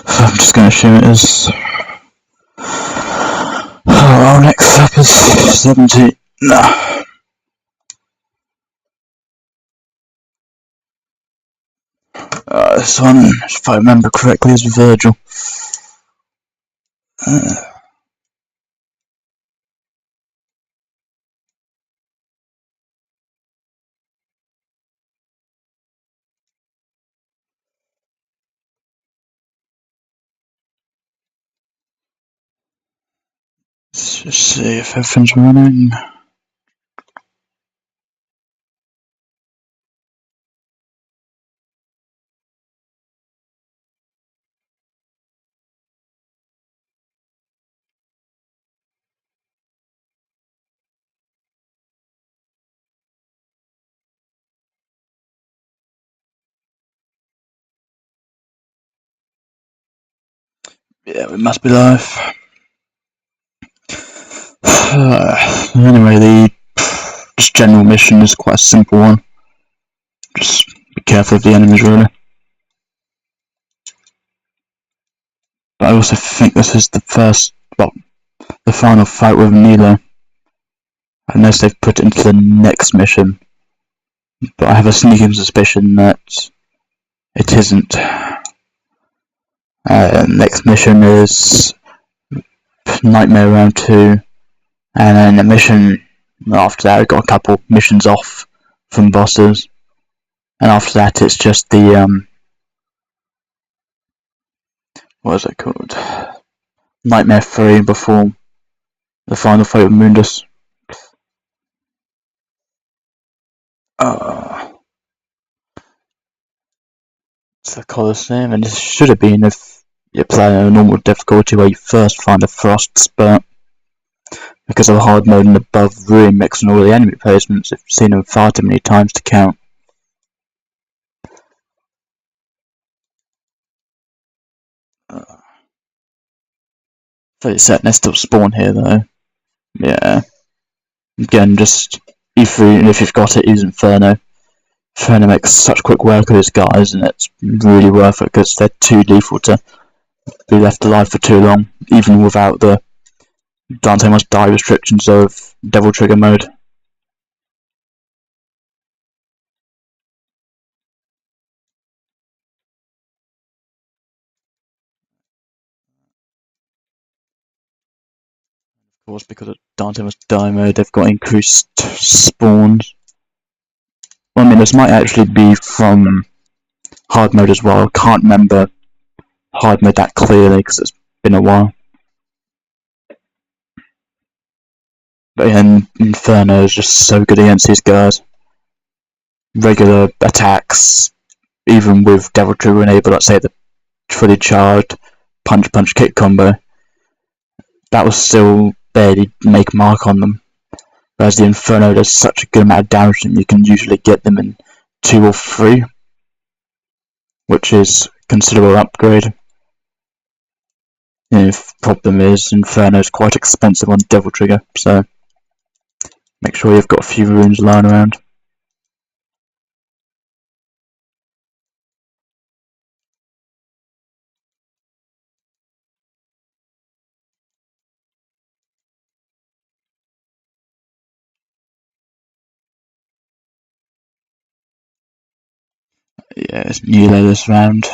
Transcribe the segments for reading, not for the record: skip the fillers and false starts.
I'm just going to assume it is. Our next up is 70. Nah. This one, if I remember correctly, is Virgil. Let's just see if everything's running. Yeah, we must be live. Anyway, the general mission is quite a simple one. Just be careful of the enemies, really. But I also think this is the final fight with Nilo. Unless they've put it into the next mission. But I have a sneaking suspicion that it isn't. Next mission is Nightmare Round 2. And then the mission after that, we've got a couple missions off from bosses. And after that, it's just the, what is it called? Nightmare 3 before the final fight with Mundus. It's the Colosseum, and this should have been if you're playing a normal difficulty where you first find a frost spurt. Because of the hard mode and above ruin mix and all the enemy placements, I've seen them far too many times to count. So it's set, they still spawn here though. Yeah. Again, just E3, and if you've got it, use Inferno. Inferno makes such quick work of these guys, and it's really worth it because they're too lethal to be left alive for too long, even without the Dante must die restrictions of Devil Trigger mode. Of course, because of Dante must die mode, they've got increased spawns. Well, I mean, this might actually be from hard mode as well. I can't remember hard mode that clearly because it's been a while. But yeah, Inferno is just so good against these guys. Regular attacks, even with Devil Trigger enabled, let's say the fully charged punch punch kick combo, that will still barely make mark on them. Whereas the Inferno does such a good amount of damage that you can usually get them in 2 or 3, which is a considerable upgrade. The problem is Inferno is quite expensive on Devil Trigger, so make sure you've got a few runes lying around. Yeah, it's melee this round.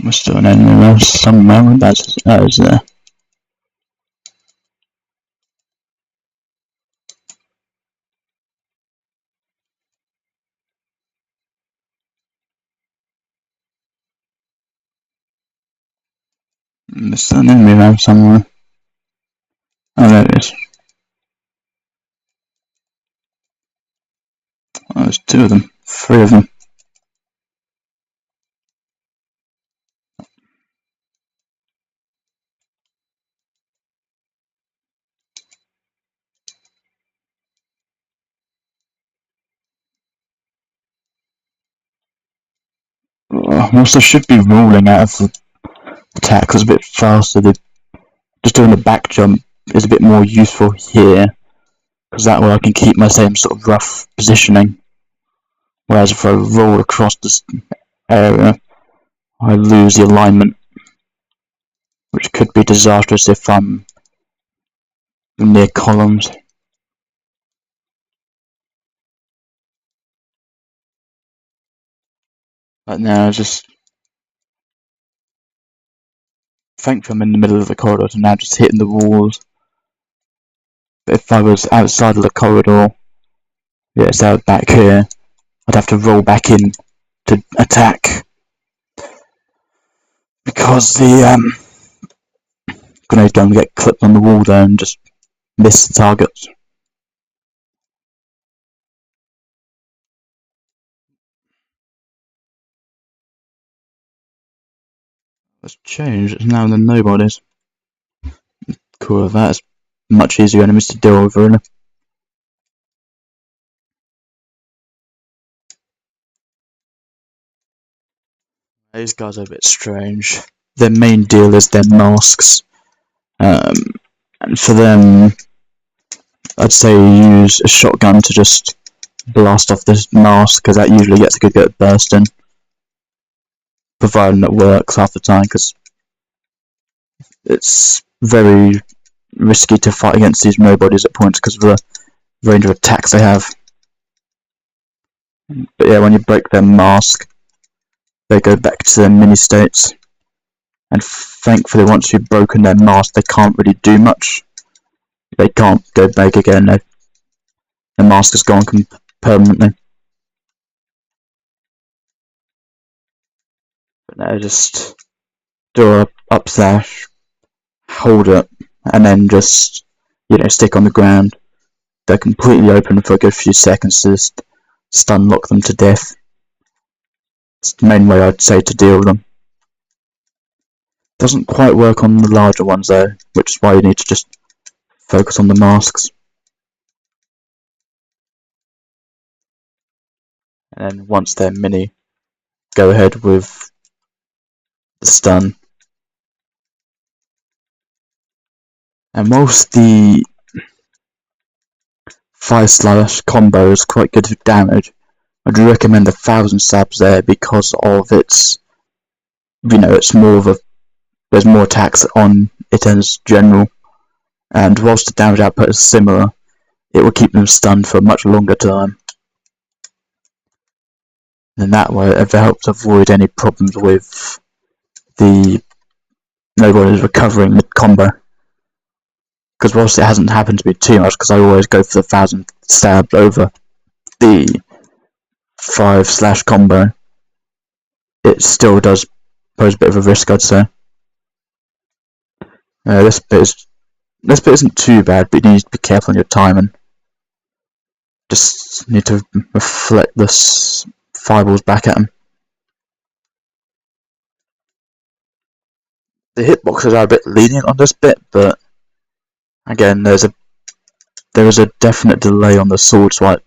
We're still an enemy around somewhere, that is there. There's still an enemy around somewhere. Oh, there it is. Oh, there's 2 of them. 3 of them. also should be rolling out of the attack because it's a bit faster. Just doing the back jump is a bit more useful here, because that way I can keep my same sort of rough positioning. Whereas if I roll across this area, I lose the alignment, which could be disastrous if I'm near columns. But now I just thankfully I'm in the middle of the corridor, so now just hitting the walls. But if I was outside of the corridor, yeah, so back here, I'd have to roll back in to attack, because the grenade gun would get clipped on the wall there and just miss the targets. Let's change, it's now the nobodies. Cool with that, it's much easier enemies to deal with, really. These guys are a bit strange. Their main deal is their masks. And for them, I'd say use a shotgun to just blast off this mask, because that usually gets a good bit of bursting. Providing it works half the time, because it's very risky to fight against these nobodies at points because of the range of attacks they have. But yeah, when you break their mask, they go back to their mini-states. And thankfully, once you've broken their mask, they can't really do much. They can't go back again. Their mask is gone permanently. But now just do a up slash, hold it, and then just, stick on the ground. They're completely open for a good few seconds to just stun lock them to death. It's the main way I'd say to deal with them. Doesn't quite work on the larger ones though, which is why you need to just focus on the masks. And then once they're mini, go ahead with the stun. And whilst the 5/ combo is quite good for damage, I'd recommend the 1000 stabs there because of its, it's more of a, there's more attacks on it as general, and whilst the damage output is similar, it will keep them stunned for a much longer time. And that way it helps avoid any problems with the nobodies recovering mid-combo. Because whilst it hasn't happened to me too much, because I always go for the 1000 stabs over the 5/ combo, it still does pose a bit of a risk, I'd say. This bit isn't too bad, but you need to be careful on your timing. Just need to reflect the fireballs back at him. The hitboxes are a bit lenient on this bit, but again, there is a definite delay on the sword swipe,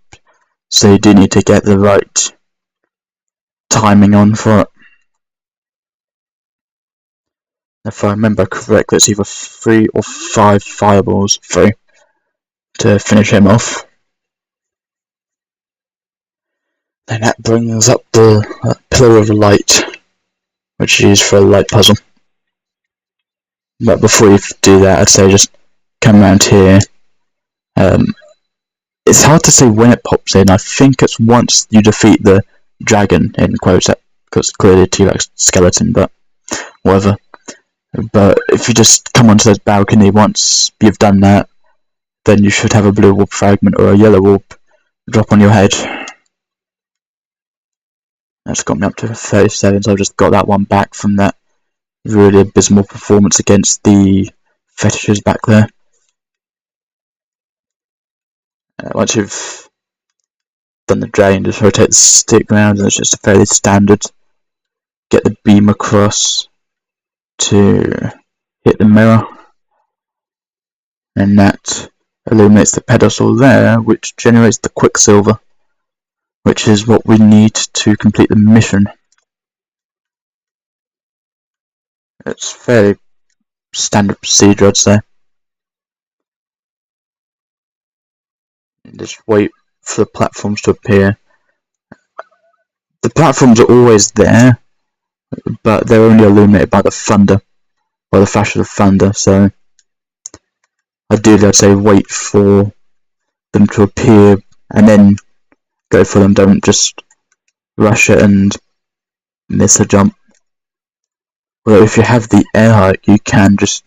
so you do need to get the right timing on for it. If I remember correctly, it's either 3 or 5 fireballs through to finish him off. Then that brings up the pillar of light, which is used for a light puzzle. But before you do that, I'd say just come around here. It's hard to say when it pops in. I think it's once you defeat the dragon, in quotes, because clearly a T-Rex skeleton, but whatever. But if you just come onto this balcony once you've done that, then you should have a blue warp fragment or a yellow warp drop on your head. That's got me up to 37, so I've just got that one back from that really abysmal performance against the fetishes back there. Once you've done the dragon, just rotate the stick round, and it's just a fairly standard. Get the beam across to hit the mirror, and that illuminates the pedestal there, which generates the quicksilver, which is what we need to complete the mission. It's fairly standard procedure, I'd say. Just wait for the platforms to appear. The platforms are always there, but they're only illuminated by the thunder, by the flash of the thunder, so ideally I'd say wait for them to appear and then go for them. Don't just rush it and miss a jump. Although if you have the air hike, you can just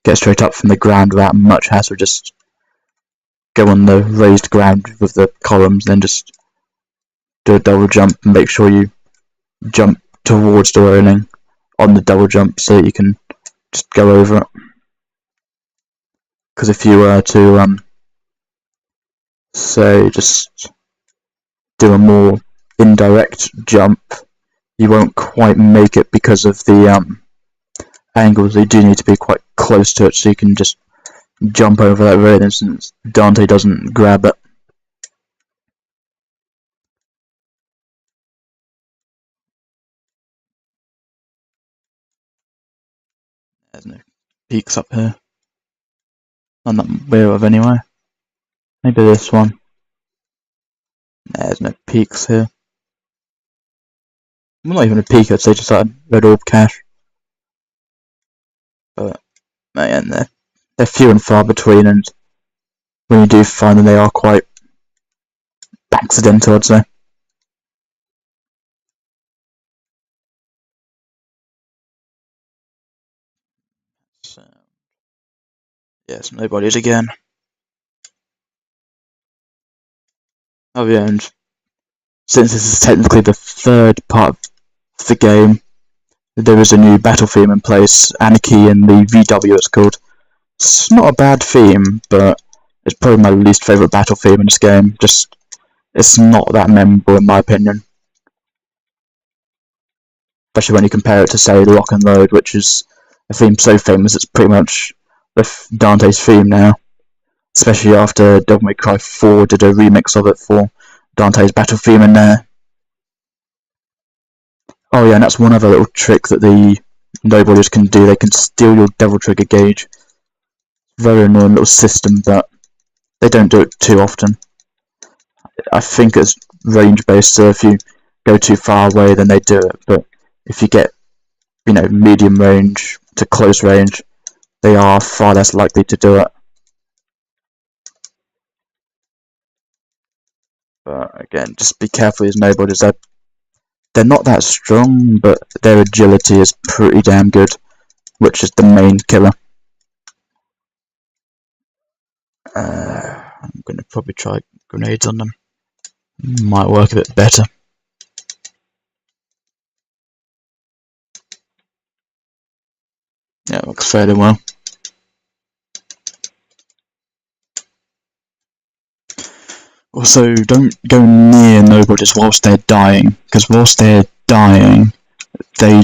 get straight up from the ground without much hassle. Just go on the raised ground with the columns, then just do a double jump and make sure you jump towards the railing on the double jump so that you can just go over it. Because if you were to say just do a more indirect jump, you won't quite make it because of the angles. You do need to be quite close to it so you can just jump over that railing since Dante doesn't grab it. There's no peaks up here. I'm not aware of anyway. Maybe this one. There's no peaks here. Well, not even a peak, I'd say just like a red orb cache. But man, they're few and far between, and when you do find them, they are quite accidental, I'd say. So, yes, nobody's again. Oh yeah, and since this is technically the third part of the game, there is a new battle theme in place, Anarchy in the VW it's called. It's not a bad theme, but it's probably my least favourite battle theme in this game. Just, it's not that memorable in my opinion. Especially when you compare it to, say, Lock and Load, which is a theme so famous it's pretty much Dante's theme now. Especially after Devil May Cry 4 did a remix of it for Dante's battle theme in there. Oh yeah, and that's one other little trick that the Nobody's can do. They can steal your Devil Trigger gauge. Very annoying little system, but they don't do it too often. I think it's range based, so if you go too far away then they do it, but if you get, medium range to close range, they are far less likely to do it. But again, just be careful with these Nobody's. They're not that strong, but their agility is pretty damn good, which is the main killer. I'm going to probably try grenades on them. Might work a bit better. Yeah, it works fairly well. Also, don't go near Nobody's whilst they're dying, because whilst they're dying, they...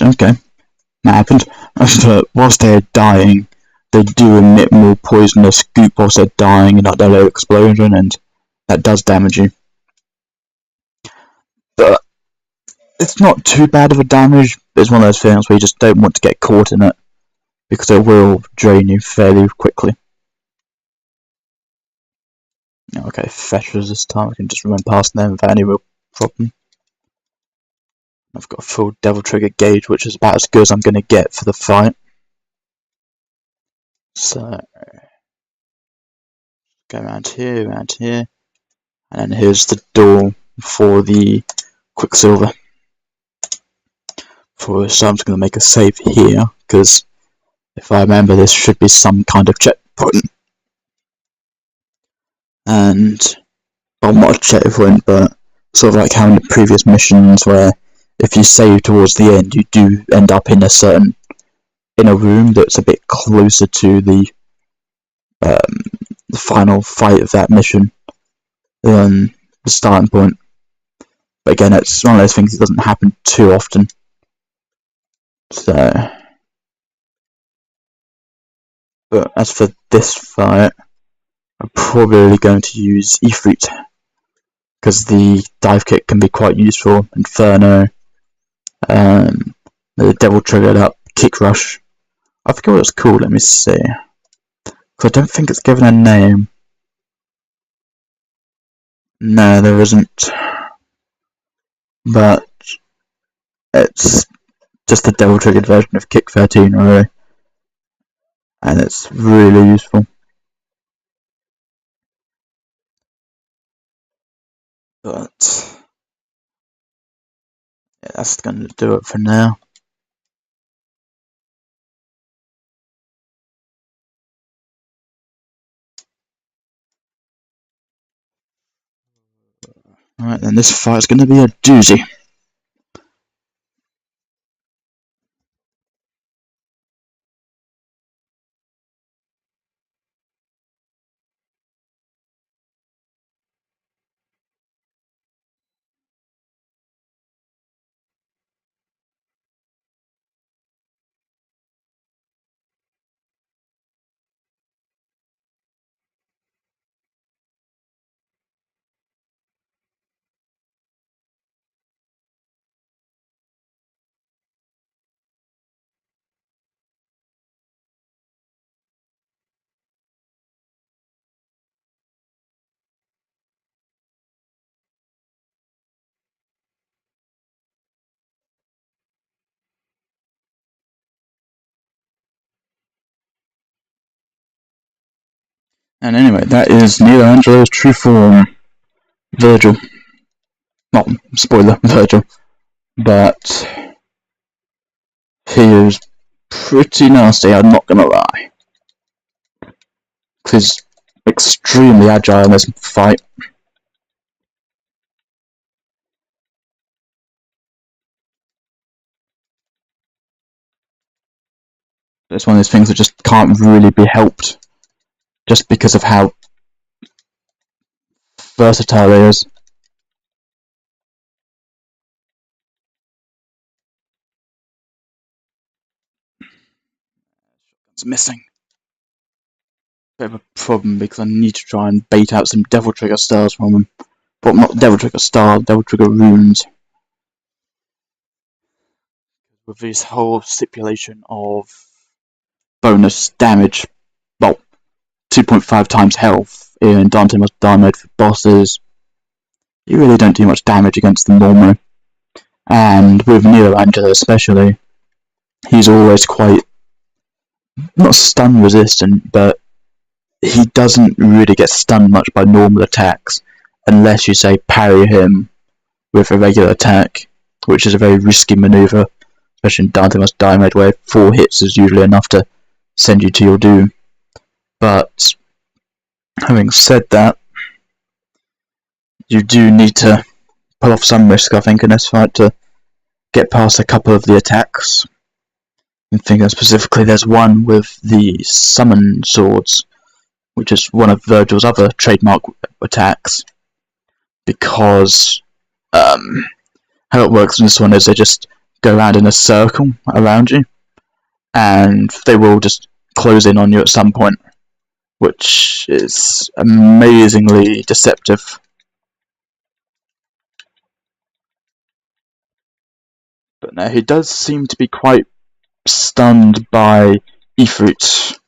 Okay, that happened. But whilst they're dying, they do emit more poisonous goop whilst they're dying, and like their little explosion, and that does damage you. But it's not too bad of a damage. It's one of those things where you just don't want to get caught in it, because it will drain you fairly quickly. Okay, fetchers this time. I can just run past them without any real problem. I've got a full Devil Trigger gauge, which is about as good as I'm going to get for the fight. So, go around here, and then here's the door for the Quicksilver. So I'm just going to make a save here, because if I remember, this should be some kind of checkpoint. And, well, not a checkpoint, but sort of like how in the previous missions where if you save towards the end, you do end up in a room that's a bit closer to the final fight of that mission than the starting point. But again, it's one of those things that doesn't happen too often. So, but as for this fight, I'm probably going to use Ifrit, because the dive kick can be quite useful. Inferno, The devil triggered up kick rush. I forget what it's called, let me see. Because I don't think it's given a name. No, there isn't. But it's just a devil triggered version of kick 13, really. And it's really useful. But yeah, that's going to do it for now. Alright, then this fight's going to be a doozy. And anyway, that is Neil Angelo's true form, Virgil. Not spoiler, Virgil. But he is pretty nasty, I'm not gonna lie. He's extremely agile in this fight. It's one of those things that just can't really be helped, just because of how versatile he is. It's missing. Bit of a problem because I need to try and bait out some Devil Trigger stars from him. But not Devil Trigger stars, Devil Trigger runes. With this whole stipulation of bonus damage, well, 2.5 times health in Dante Must Die mode for bosses, you really don't do much damage against them normally. And with Neo Angelo especially, he's always quite, not stun resistant, but he doesn't really get stunned much by normal attacks, unless you say parry him with a regular attack, which is a very risky maneuver, especially in Dante Must Die mode, where 4 hits is usually enough to send you to your doom. But having said that, you do need to pull off some risk, I think, in this fight to get past a couple of the attacks. I think specifically there's one with the summon swords, which is one of Virgil's other trademark attacks, because how it works in this one is they just go around in a circle around you, and they will just close in on you at some point, which is amazingly deceptive. But now he does seem to be quite stunned by Ifrit,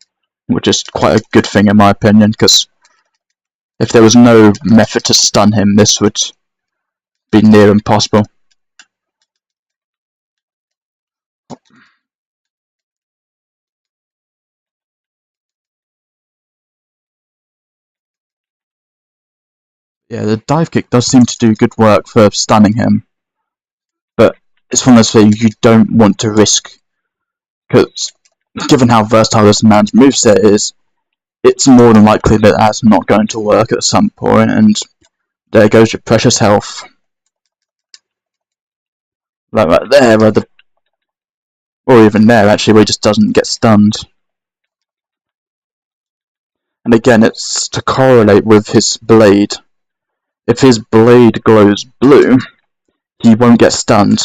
which is quite a good thing in my opinion, because if there was no method to stun him, this would be near impossible. Yeah, the dive kick does seem to do good work for stunning him, but it's one of those things you don't want to risk, because given how versatile this man's moveset is, it's more than likely that that's not going to work at some point, and there goes your precious health. Like right there, or even there actually, where he just doesn't get stunned. And again, it's to correlate with his blade. If his blade glows blue, he won't get stunned.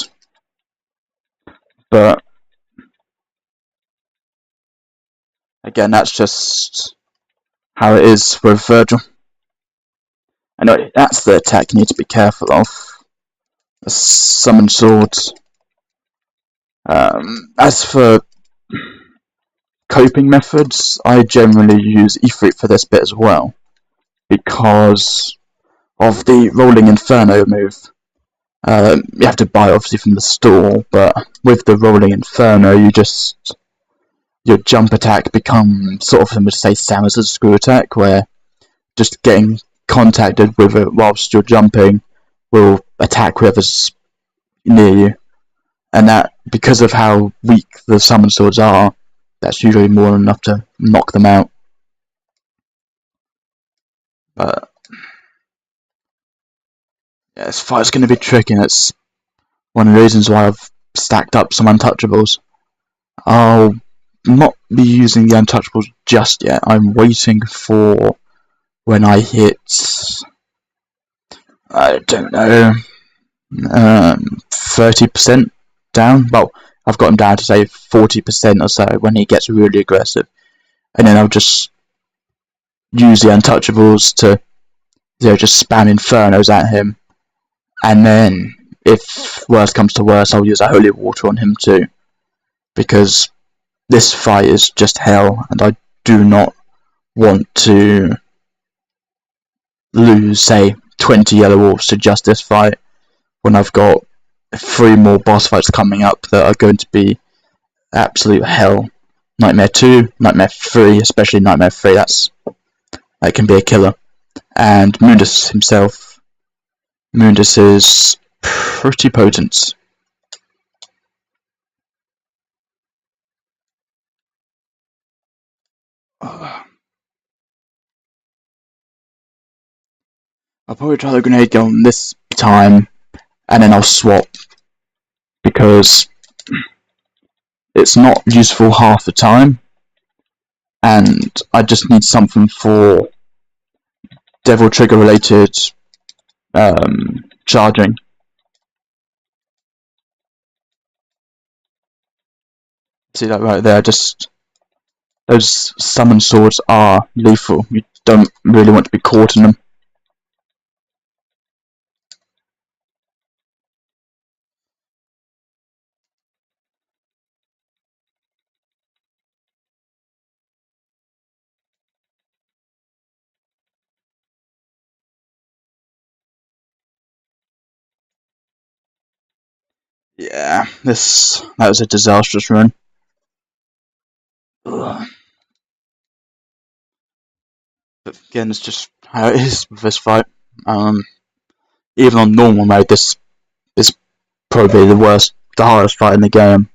But again, that's just how it is with Virgil. Anyway, that's the attack you need to be careful of. The summon swords. As for coping methods, I generally use Ifrit for this bit as well, because of the Rolling Inferno move. You have to buy it obviously from the store, but with the Rolling Inferno, your jump attack becomes sort of, I would say, same as a screw attack, where just getting contacted with it whilst you're jumping will attack whoever's near you. And that, because of how weak the summon swords are, that's usually more than enough to knock them out. But yeah, this fight's going to be tricky, and it's one of the reasons why I've stacked up some untouchables. I'll not be using the untouchables just yet. I'm waiting for when I hit, I don't know, 30% down. Well, I've got him down to say 40% or so when he gets really aggressive, and then I'll just use the untouchables to just spam infernos at him, and then if worse comes to worse, I'll use a holy water on him too, because this fight is just hell, and I do not want to lose, say, 20 yellow orbs to just this fight when I've got 3 more boss fights coming up that are going to be absolute hell. Nightmare 2, Nightmare 3, especially Nightmare 3, that can be a killer. And Mundus himself. Mundus is pretty potent. I'll probably try the grenade gun this time, and then I'll swap, because it's not useful half the time, and I just need something for Devil Trigger related charging. See that right there? Just those summon swords are lethal. You don't really want to be caught in them. Yeah, that was a disastrous run. Ugh. But again, it's just how it is with this fight. Even on normal mode, this is probably the hardest fight in the game.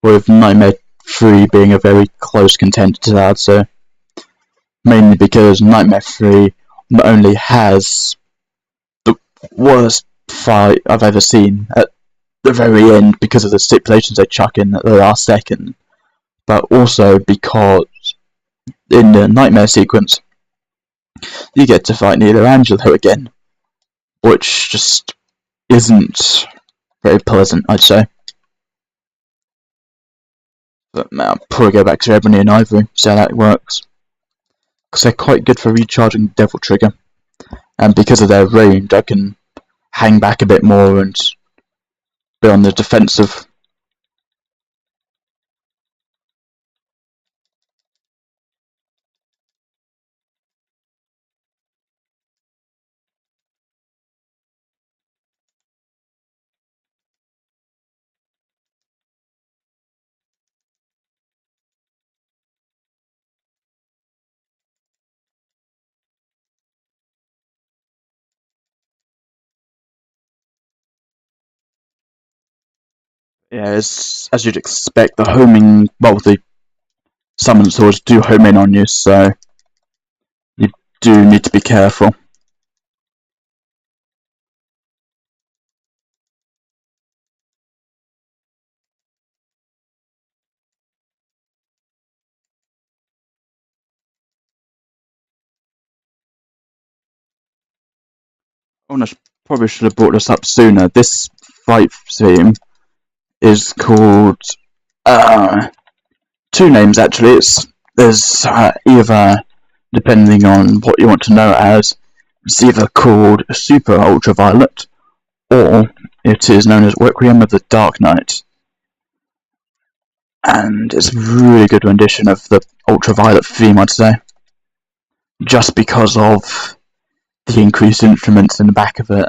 With Nightmare 3 being a very close contender to that, so mainly because Nightmare 3 not only has the worst fight I've ever seen at the very end because of the stipulations they chuck in at the last second, but also because in the Nightmare sequence you get to fight Nilo Angelo again, which just isn't very pleasant, I'd say. But I'll probably go back to Ebony and Ivory, see how that works, because they're quite good for recharging Devil Trigger, and because of their range I can hang back a bit more and be on the defensive. Yeah, as you'd expect, the summon swords do home in on you, so you do need to be careful. Oh, I probably should have brought this up sooner. This fight theme is called 2 names actually. There's either, depending on what you want to know as, it's either called Super Ultraviolet or It is known as Requiem of the Dark Knight, and it's a really good rendition of the Ultraviolet theme, I'd say, just because of the increased instruments in the back of it.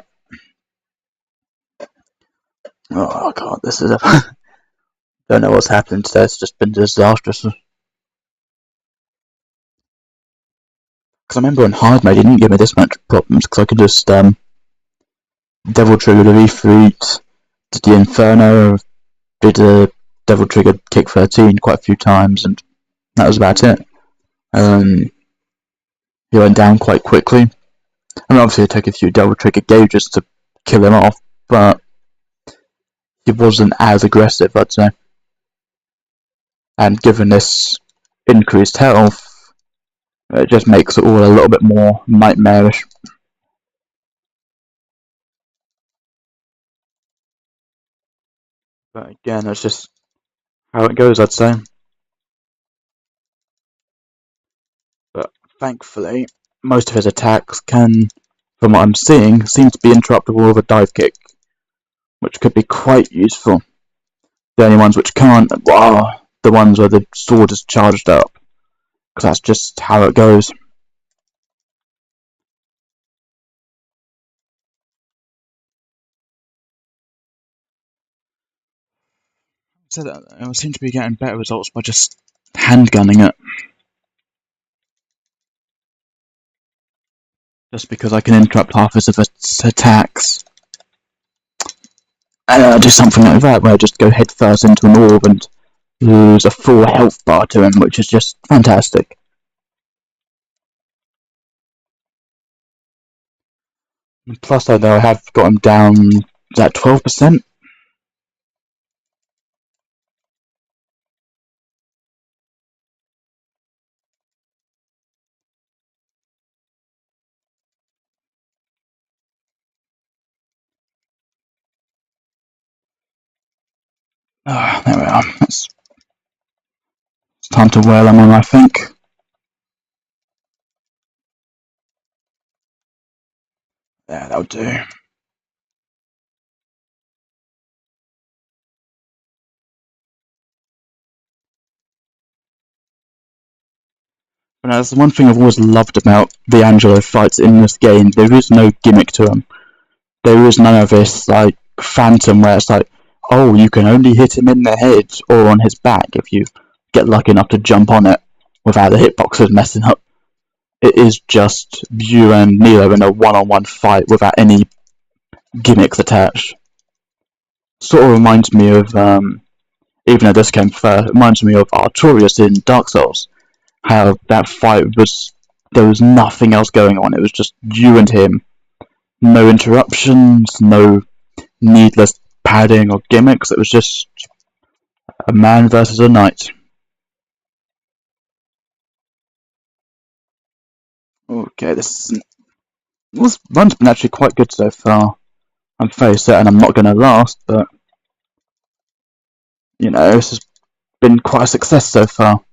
Oh god, this is a... don't know what's happened today, it's just been disastrous. Because I remember on hard mode, he didn't give me this much problems, because I could just Devil Trigger the V3, did the Inferno, did a Devil Trigger Kick 13 quite a few times, and that was about it. He went down quite quickly. I mean, obviously it took a few Devil Trigger gauges to kill him off, but he wasn't as aggressive, I'd say. And given this increased health, it just makes it all a little bit more nightmarish. But again, that's just how it goes, I'd say. But thankfully, most of his attacks can, from what I'm seeing, seem to be interruptible with a dive kick, which could be quite useful. The only ones which can't are the ones where the sword is charged up, because that's just how it goes. So that I seem to be getting better results by just handgunning it. Just because I can interrupt half of its attacks. And I'll do something like that, where I just go head first into an orb and lose a full health bar to him, which is just fantastic. And plus, though, I have got him down, is that 12%? Ah, there we are. It's time to whirl him on, I think. Yeah, that'll do. But that's the one thing I've always loved about the Angelo fights in this game. There is no gimmick to them. There is none of this, like, phantom where it's like, oh, you can only hit him in the head or on his back if you get lucky enough to jump on it without the hitboxes messing up. It is just you and Nilo in a one-on-one fight without any gimmicks attached. Sort of reminds me of, even though this came first, it reminds me of Artorias in Dark Souls. How that fight was, there was nothing else going on. It was just you and him. No interruptions, no needless padding or gimmicks. It was just a man versus a knight. Okay, this run's been actually quite good so far. I'm fairly certain I'm not going to last, but you know, this has been quite a success so far.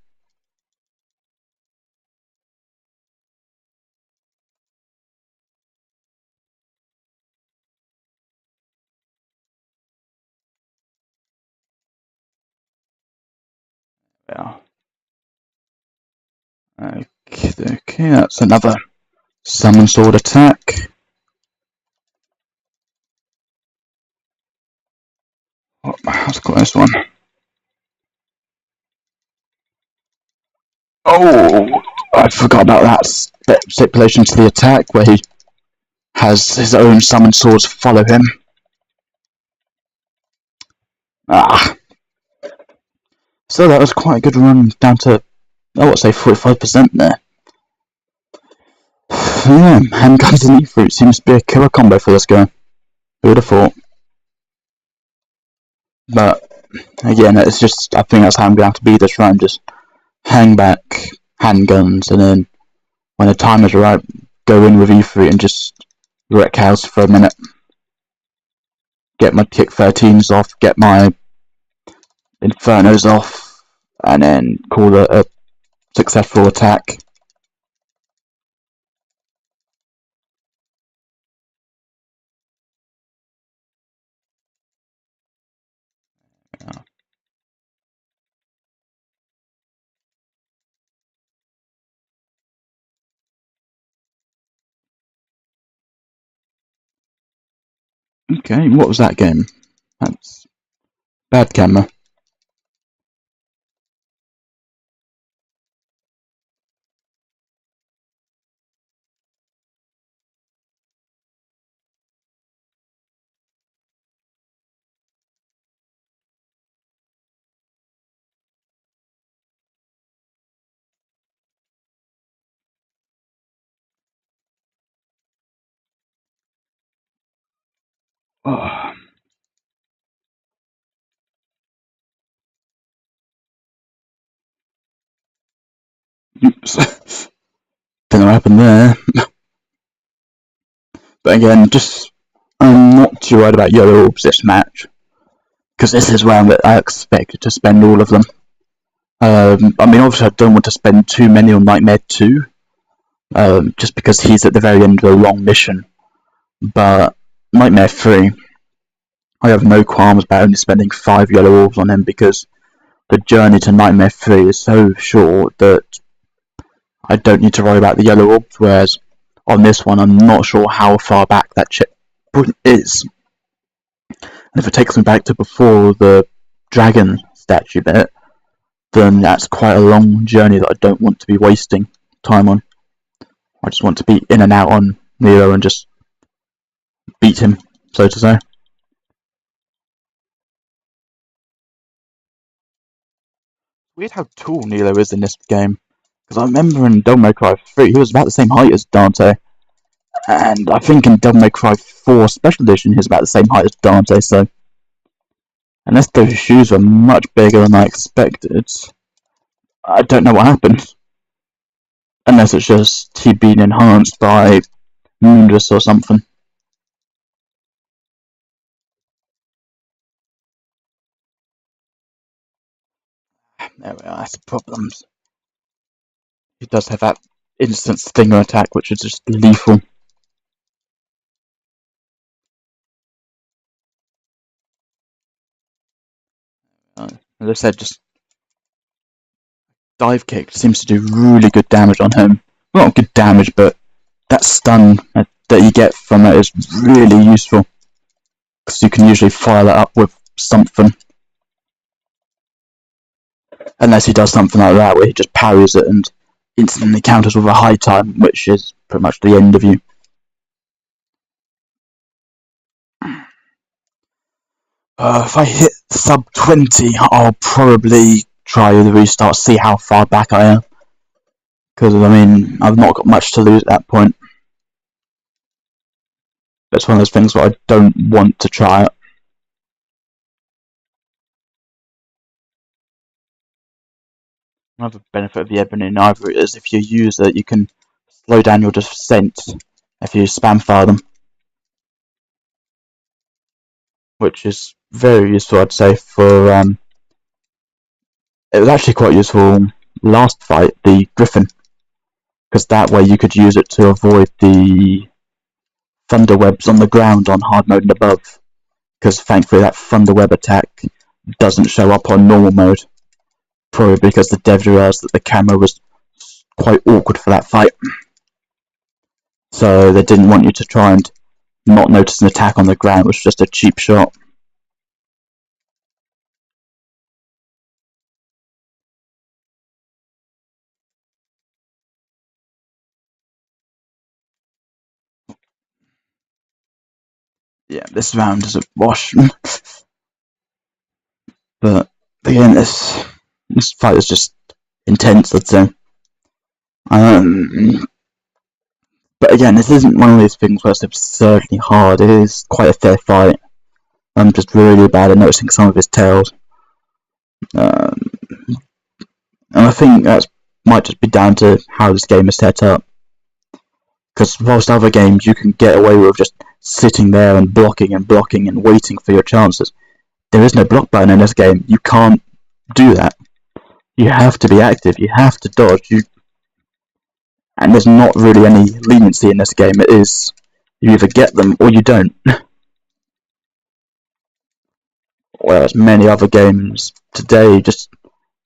Yeah. Okay, that's another summon sword attack. Oh, let's call this one. Oh, I forgot about that stipulation to the attack where he has his own summon swords follow him. Ah. So that was quite a good run down to, I would say 45% there. Yeah, handguns and E-fruit seems to be a killer combo for this guy. Who would have thought? But again, it's just, I think that's how I'm going to have to be this run. Just hang back, handguns, and then when the time is right, go in with E-fruit and just wreck house for a minute. Get my kick 13s off, get my Infernos off, and then call it a successful attack. Yeah. Okay, what was that game? That's bad camera. Oh. Oops. Don't know what happened there. But again, just I'm not too worried about yellow orbs this match, because this is where I expected to spend all of them. I mean, obviously I don't want to spend too many on Nightmare 2, just because he's at the very end of a long mission. But Nightmare 3, I have no qualms about only spending 5 yellow orbs on him, because the journey to Nightmare 3 is so short that I don't need to worry about the yellow orbs, whereas on this one I'm not sure how far back that checkpoint is. And if it takes me back to before the dragon statue bit, then that's quite a long journey that I don't want to be wasting time on. I just want to be in and out on Nero and just beat him, so to say. Weird how tall Nero is in this game, because I remember in Devil May Cry 3 he was about the same height as Dante, and I think in Devil May Cry 4 Special Edition he was about the same height as Dante, so unless those shoes were much bigger than I expected, I don't know what happened. Unless it's just he being enhanced by Moondress or something. There we are, that's the problem. He does have that instant stinger attack, which is just lethal. As I said, just dive kick seems to do really good damage on him. Well, not good damage, but that stun that you get from it is really useful, because you can usually file it up with something. Unless he does something like that, where he just parries it and instantly counters with a high time, which is pretty much the end of you. If I hit sub 20, I'll probably try the restart, see how far back I am. Because, I mean, I've not got much to lose at that point. It's one of those things where I don't want to try it. Another benefit of the Ebony and Ivory is if you use it, you can slow down your descent if you spam fire them. Which is very useful, I'd say, for... it was actually quite useful last fight, the Griffin. Because that way you could use it to avoid the thunder webs on the ground on hard mode and above. Because thankfully that thunder web attack doesn't show up on normal mode. Probably because the dev realised that the camera was quite awkward for that fight. So they didn't want you to try and not notice an attack on the ground, which was just a cheap shot. Yeah, this round is a wash. But again, this fight is just intense, I'd say. But again, this isn't one of these things where it's absurdly hard. It is quite a fair fight. I'm just really bad at noticing some of his tails. And I think that might just be down to how this game is set up. Because whilst other games you can get away with just sitting there and blocking and waiting for your chances, there is no block button in this game. You can't do that. You have to be active. You have to dodge. And there's not really any leniency in this game. It is you either get them or you don't. whereas many other games today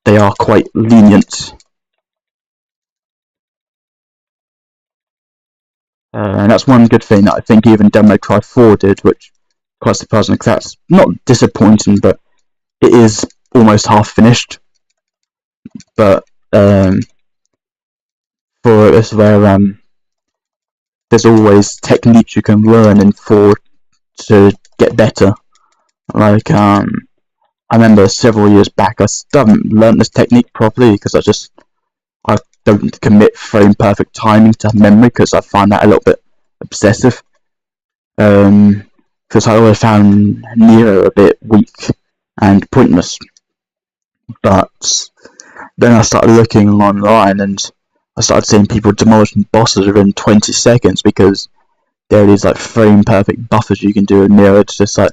they are quite lenient. And that's one good thing that I think even Devil May Cry 4 did, which quite surprising because that's not disappointing, but it is almost half finished. But for this where there's always techniques you can learn in 4 to get better. Like I remember several years back I still haven't learned this technique properly because I don't commit frame perfect timing to memory because I find that a little bit obsessive. Because I always found Nero a bit weak and pointless. But then I started looking online and I started seeing people demolishing bosses within 20 seconds because there are these like frame perfect buffers you can do in Nero to just like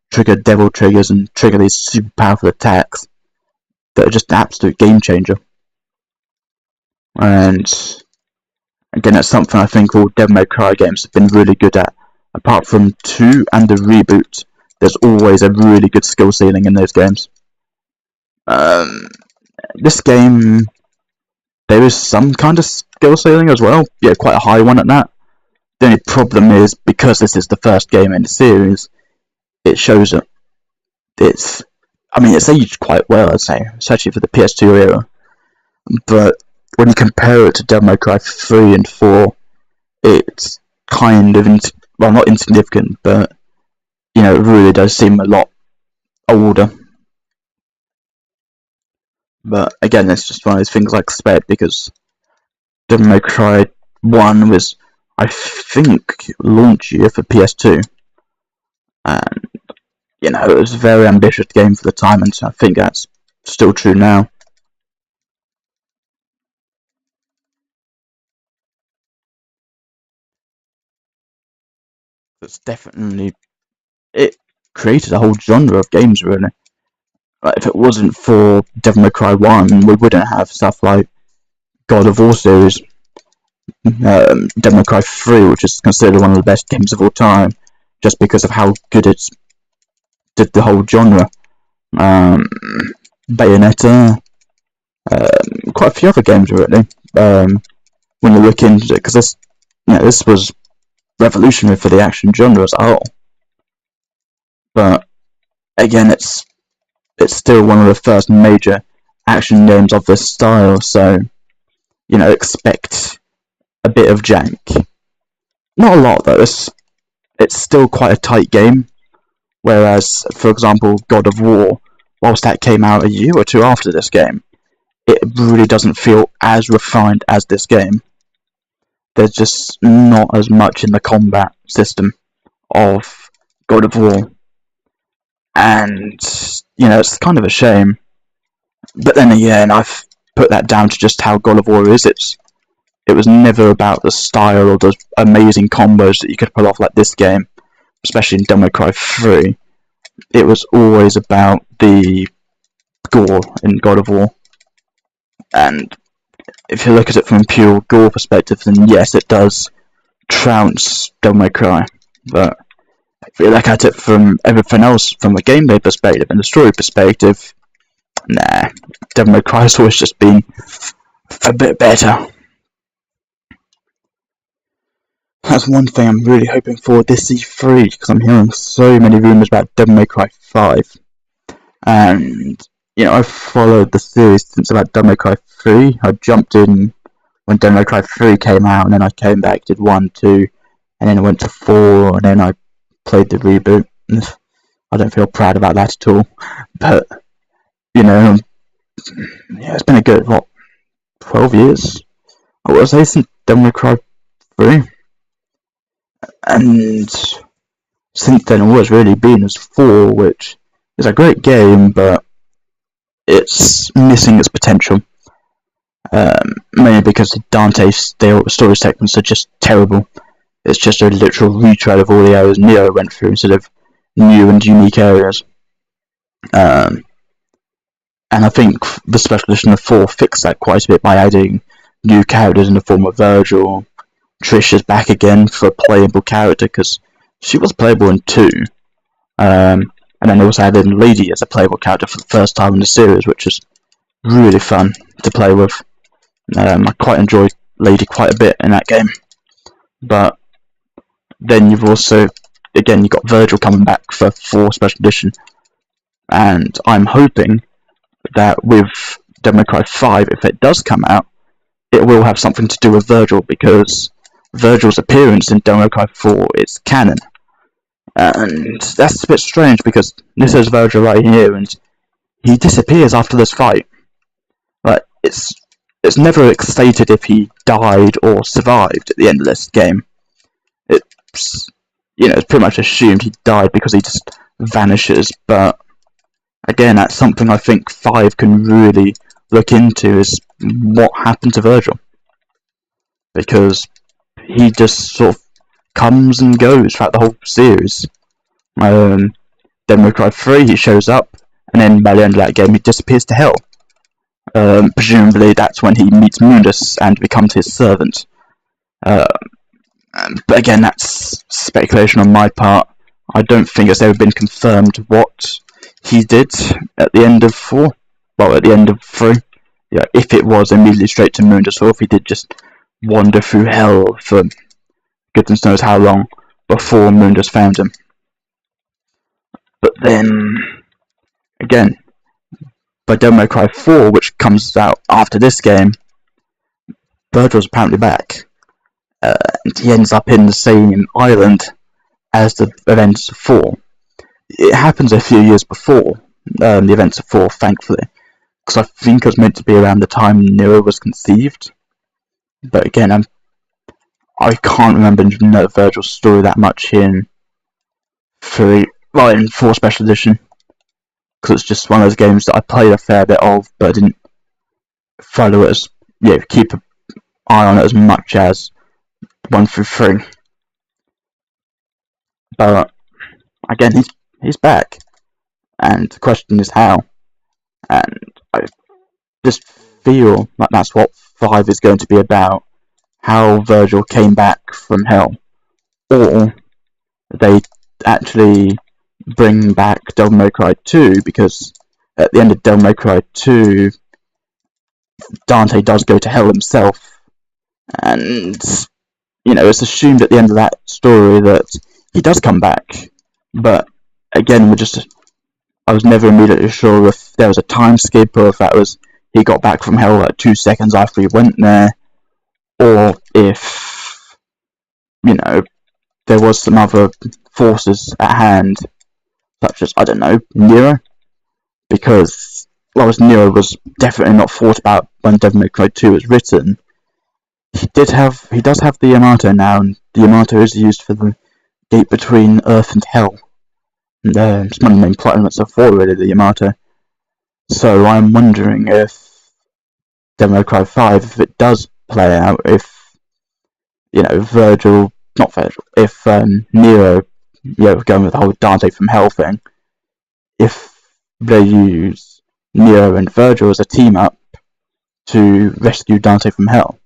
trigger devil triggers and trigger these super powerful attacks that are just an absolute game changer. And again, that's something I think all Devil May Cry games have been really good at. Apart from 2 and the reboot, there's always a really good skill ceiling in those games. This game, there is some kind of skill ceiling as well. Yeah, quite a high one at that. The only problem is, because this is the first game in the series, it shows that it's aged quite well, I'd say, especially for the PS2 era. But when you compare it to Devil May Cry 3 and 4, it's kind of, not insignificant, but, it really does seem a lot older. But again, it's just one of those things I expect, because Devil May Cry 1 was, I think, launch year for PS2. And, it was a very ambitious game for the time, and I think that's still true now. It's definitely, it created a whole genre of games, really. Like, if it wasn't for Devil May Cry 1, we wouldn't have stuff like God of War series, Devil May Cry 3, which is considered one of the best games of all time, just because of how good it did the whole genre. Bayonetta, quite a few other games, really. When you look into it, because this was revolutionary for the action genre as a whole. But again, it's still one of the first major action games of this style, so expect a bit of jank. Not a lot though. It's still quite a tight game. Whereas, for example, God of War, whilst that came out a year or two after this game, it really doesn't feel as refined as this game. There's just not as much in the combat system of God of War. And, it's kind of a shame. But then again, I've put that down to just how God of War is. It was never about the style or the amazing combos that you could pull off like this game, especially in Devil May Cry 3. It was always about the gore in God of War. And if you look at it from a pure gore perspective, then yes, it does trounce Devil May Cry. But if you look at it from everything else, from a gameplay perspective and a story perspective, nah, Devil May Cry has always just been a bit better. That's one thing I'm really hoping for this E3, because I'm hearing so many rumours about Devil May Cry 5. And, I've followed the series since about Devil May Cry 3. I jumped in when Devil May Cry 3 came out, and then I came back, did 1, 2, and then I went to 4, and then I played the reboot. I don't feel proud about that at all. But, it's been a good, 12 years? I would say since Devil May Cry 3. And since then, all it's really been is 4, which is a great game, but it's missing its potential. Mainly because Dante's story segments are just terrible. It's just a literal retread of all the areas Neo went through instead of new and unique areas. And I think the special edition of 4 fixed that quite a bit by adding new characters in the form of Virgil. Trish is back again for a playable character, because she was playable in 2. And And then also added in Lady as a playable character for the first time in the series, which is really fun to play with. I quite enjoyed Lady quite a bit in that game. But then you've also, again, you've got Virgil coming back for 4 Special Edition. And I'm hoping that with Devil May Cry 5, if it does come out, it will have something to do with Virgil, because Virgil's appearance in Devil May Cry 4 is canon. And that's a bit strange, because this is Virgil right here, and he disappears after this fight. Like, it's never stated if he died or survived at the end of this game. It's, it's pretty much assumed he died because he just vanishes, but again, that's something I think 5 can really look into, is what happened to Virgil. Because he just sort of comes and goes throughout the whole series. Devil May Cry 3, he shows up, and then by the end of that game, he disappears to hell. Presumably, that's when he meets Mundus and becomes his servant. But again, that's speculation on my part. I don't think it's ever been confirmed what he did at the end of 4. Well, at the end of 3. Yeah, if it was immediately straight to Mundus, or if he did just wander through hell for goodness knows how long before Mundus found him. But then, again, by Devil May Cry 4, which comes out after this game, Virgil's apparently back. And he ends up in the same island as the events of 4. It happens a few years before the events of 4, thankfully, because I think it was meant to be around the time Nero was conceived. But again, I can't remember Virgil's story that much in 4 Special Edition, because it's just one of those games that I played a fair bit of, but I didn't follow it as, keep an eye on it as much as 1 through 3. But again, he's back, and the question is how. And I just feel like that's what 5 is going to be about, how Virgil came back from hell, or they actually bring back Devil May Cry 2, because at the end of Devil May Cry 2, Dante does go to hell himself, and it's assumed at the end of that story that he does come back. But again, I was never immediately sure if there was a time skip, or if that was he got back from hell like 2 seconds after he went there, or if there was some other forces at hand, such as, I don't know, Nero, because Nero was definitely not thought about when Devil May Cry 2 was written. He does have the Yamato now, and the Yamato is used for the gate between Earth and Hell. And it's one of the main plot elements of 4, really, the Yamato. So I'm wondering if Devil May Cry 5, if it does play out, if Nero, going with the whole Dante from Hell thing, if they use Nero and Virgil as a team up to rescue Dante from Hell.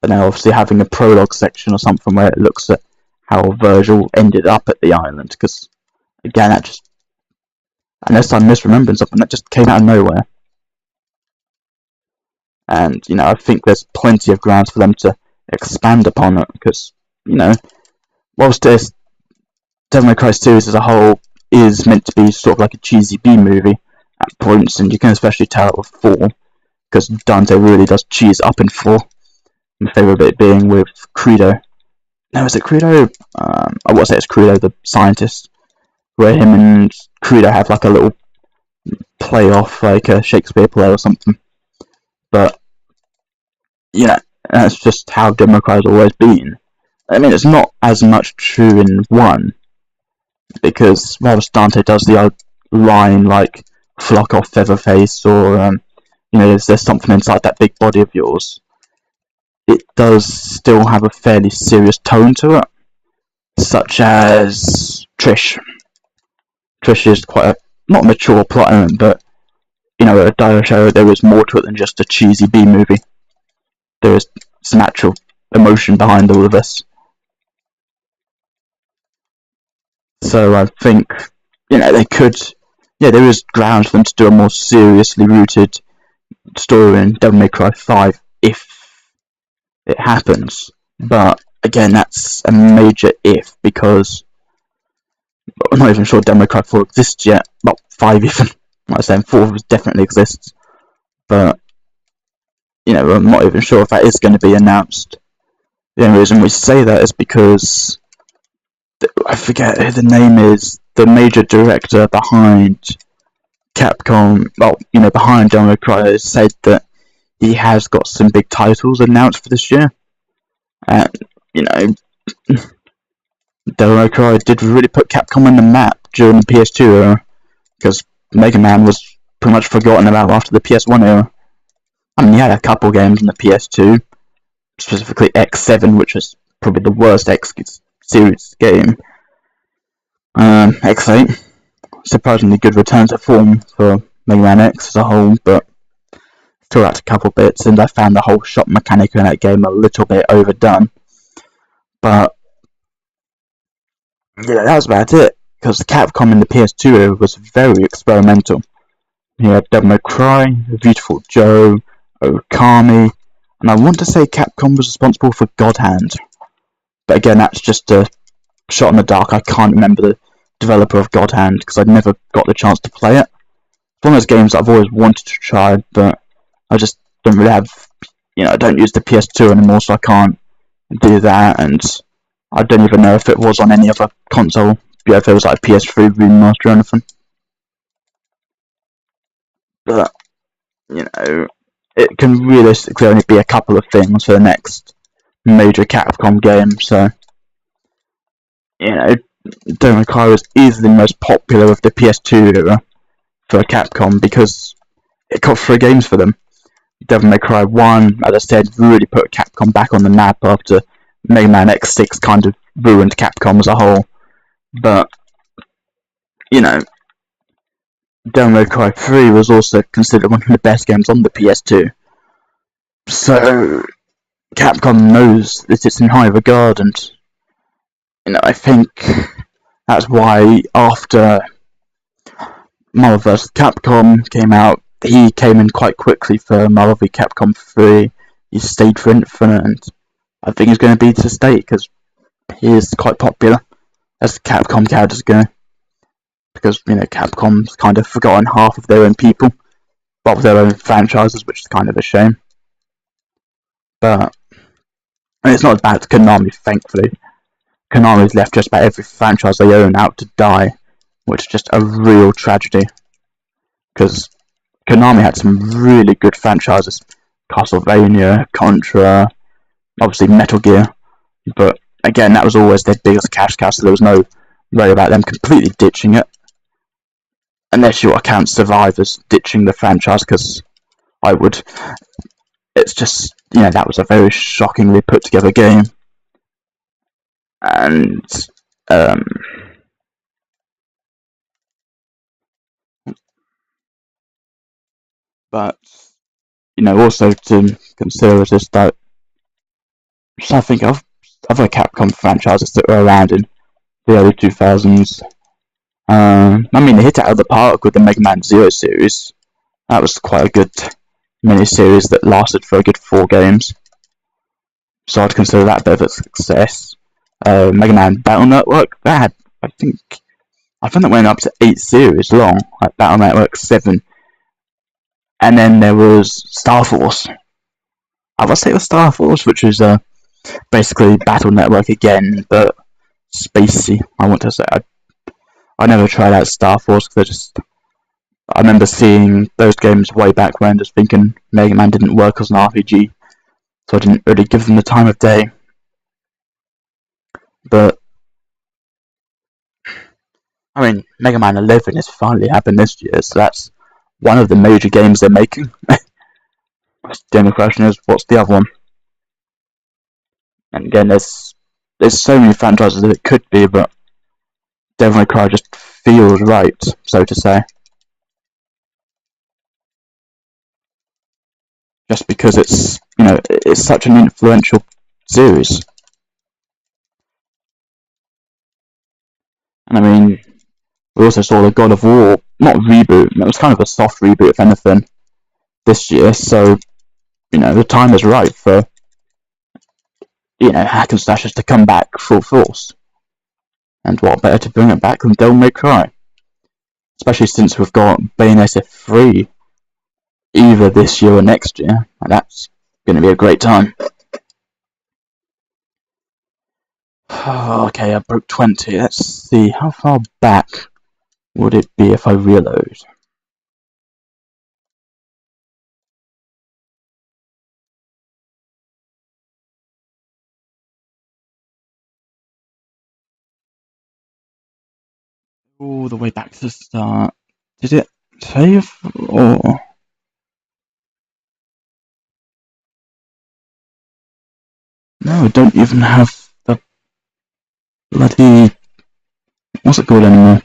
And then obviously having a prologue section or something where it looks at how Virgil ended up at the island, because again, that just, unless I'm misremembering something, that just came out of nowhere. And I think there's plenty of grounds for them to expand upon it, because whilst this Devil May Cry series as a whole is meant to be sort of like a cheesy B movie at points, and you can especially tell it with 4, because Dante really does cheese up in 4. My favourite bit being with Credo. No, is it Credo? I want to say it's Credo, the scientist, where him and Credo have like a little play off, like a Shakespeare play or something. But that's just how Devil May Cry has always been. I mean, it's not as much true in 1, because whilst Dante does the odd line like "flock off Featherface," or there's something inside that big body of yours, it does still have a fairly serious tone to it, such as Trish. Trish is quite a, not mature plot element, but at Dio Show there is more to it than just a cheesy B movie. There is some actual emotion behind all of this. So I think, they could, there is grounds for them to do a more seriously rooted story in Devil May Cry 5 if it happens. But again, that's a major if, because I'm not even sure Devil May Cry 4 exists yet. Well, 5 even. Like I said, 4 definitely exists. But, I'm not even sure if that is going to be announced. The only reason we say that is because I forget who the name is, the major director behind Capcom, behind Devil May Cry, has said that he has got some big titles announced for this year. And, Devil May Cry did really put Capcom on the map during the PS2 era, because Mega Man was pretty much forgotten about after the PS1 era. I mean, he had a couple games on the PS2, specifically X7, which was probably the worst X series game. X8, surprisingly good return to form for Mega Man X as a whole, but still lacked a couple bits, and I found the whole shot mechanic in that game a little bit overdone. But that was about it, because Capcom in the PS2 era was very experimental. You had Devil May Cry, Beautiful Joe, Okami, and I want to say Capcom was responsible for God Hand. But again, that's just a shot in the dark. I can't remember the developer of God Hand, because I never got the chance to play it. It's one of those games that I've always wanted to try, but I just don't really have, I don't use the PS2 anymore, so I can't do that, and I don't even know if it was on any other console, if it was like PS3 remaster or anything. But, it can realistically only be a couple of things for the next major Capcom game, so, Devil May Cry was easily the most popular of the PS2 era for Capcom, because it got 3 games for them. Devil May Cry 1, as I said, really put Capcom back on the map after Mega Man X6 kind of ruined Capcom as a whole. But, Devil May Cry 3 was also considered one of the best games on the PS2. So, Capcom knows that it's in high regard, and, I think that's why after Marvel vs. Capcom came out, he came in quite quickly for Marvel v. Capcom 3. He stayed for Infinite, and I think he's going to be to stay, because he is quite popular as Capcom characters go. Because, Capcom's kind of forgotten half of their own people, of their own franchises, which is kind of a shame. But, it's not about Konami, thankfully. Konami's left just about every franchise they own out to die, which is just a real tragedy. Because Konami had some really good franchises. Castlevania, Contra, obviously Metal Gear. But again, that was always their biggest cash cow, so there was no worry about them completely ditching it. Unless you account Survivors ditching the franchise, because I would. It's just, that was a very shockingly put together game. And, but, also to consider is just that, I think of other Capcom franchises that were around in the early 2000s. They hit it out of the park with the Mega Man Zero series. That was quite a good mini-series that lasted for a good 4 games. So I'd consider that a bit of a success. Mega Man Battle Network, that had, I think that went up to 8 series long, like Battle Network 7. And then there was Star Force. I would say it was Star Force, which was basically Battle Network again, but spacey, I want to say. I never tried out Star Force, because I remember seeing those games way back when, just thinking Mega Man didn't work as an RPG, so I didn't really give them the time of day. But, Mega Man 11 has finally happened this year, so that's one of the major games they're making. The only question is, what's the other one? And again, there's so many franchises that it could be, but Devil May Cry just feels right, so to say. Just because it's, it's such an influential series. And I mean, we also saw the God of War, not reboot, it was kind of a soft reboot, if anything, this year, so, the time is right for, hack and slashers to come back full force. And what better to bring it back than Devil May Cry? Especially since we've got Bayonetta 3 either this year or next year, and that's going to be a great time. Okay, I broke 20. Let's see, how far back would it be if I reload? All the way back to the start. Did it save or? No, I don't even have the bloody. What's it called anymore?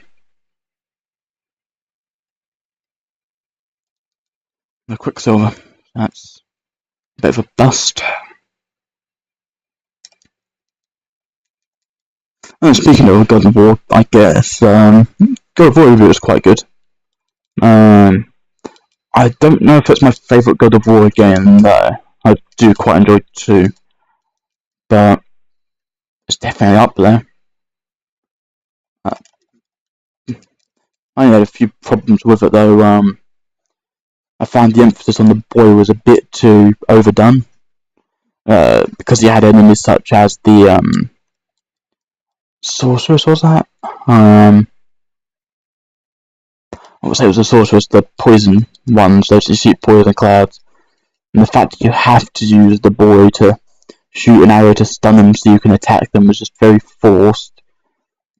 The Quicksilver. That's a bit of a bust. And speaking of God of War, I guess God of War review is quite good. I don't know if it's my favourite God of War game. I do quite enjoy 2, but it's definitely up there. I had a few problems with it though. I found the emphasis on the boy was a bit too overdone. Because you had enemies such as the sorceress, was that? I would say it was the sorceress, the poison ones, those who shoot poison clouds. And the fact that you have to use the boy to shoot an arrow to stun them so you can attack them was just very forced.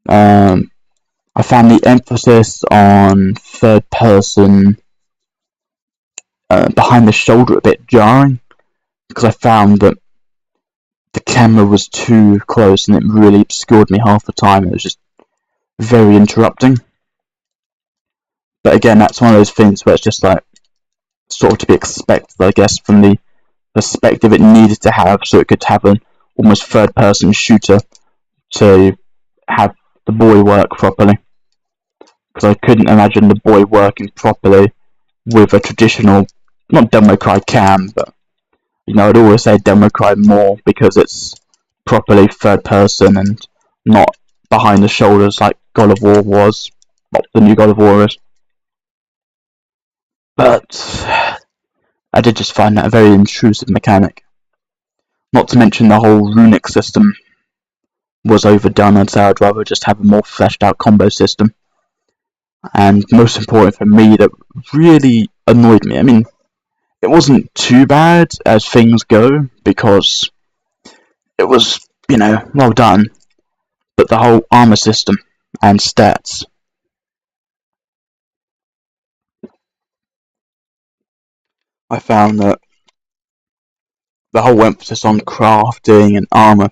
I found the emphasis on third person behind the shoulder a bit jarring, because I found that the camera was too close and it really obscured me half the time. It was just very interrupting. But again, that's one of those things where it's just like sort of to be expected, I guess, from the perspective it needed to have, so it could have an almost third person shooter to have the boy work properly. Because I couldn't imagine the boy working properly with a traditional, not Devil May Cry cam, but I'd always say Devil May Cry more because it's properly third person and not behind the shoulders like God of War was, what the new God of War is. But I did just find that a very intrusive mechanic. Not to mention the whole runic system was overdone. I'd say I'd rather just have a more fleshed out combo system. And most important for me, that really annoyed me. I mean, it wasn't too bad as things go because it was, well done. But the whole armor system and stats, I found that the whole emphasis on crafting and armor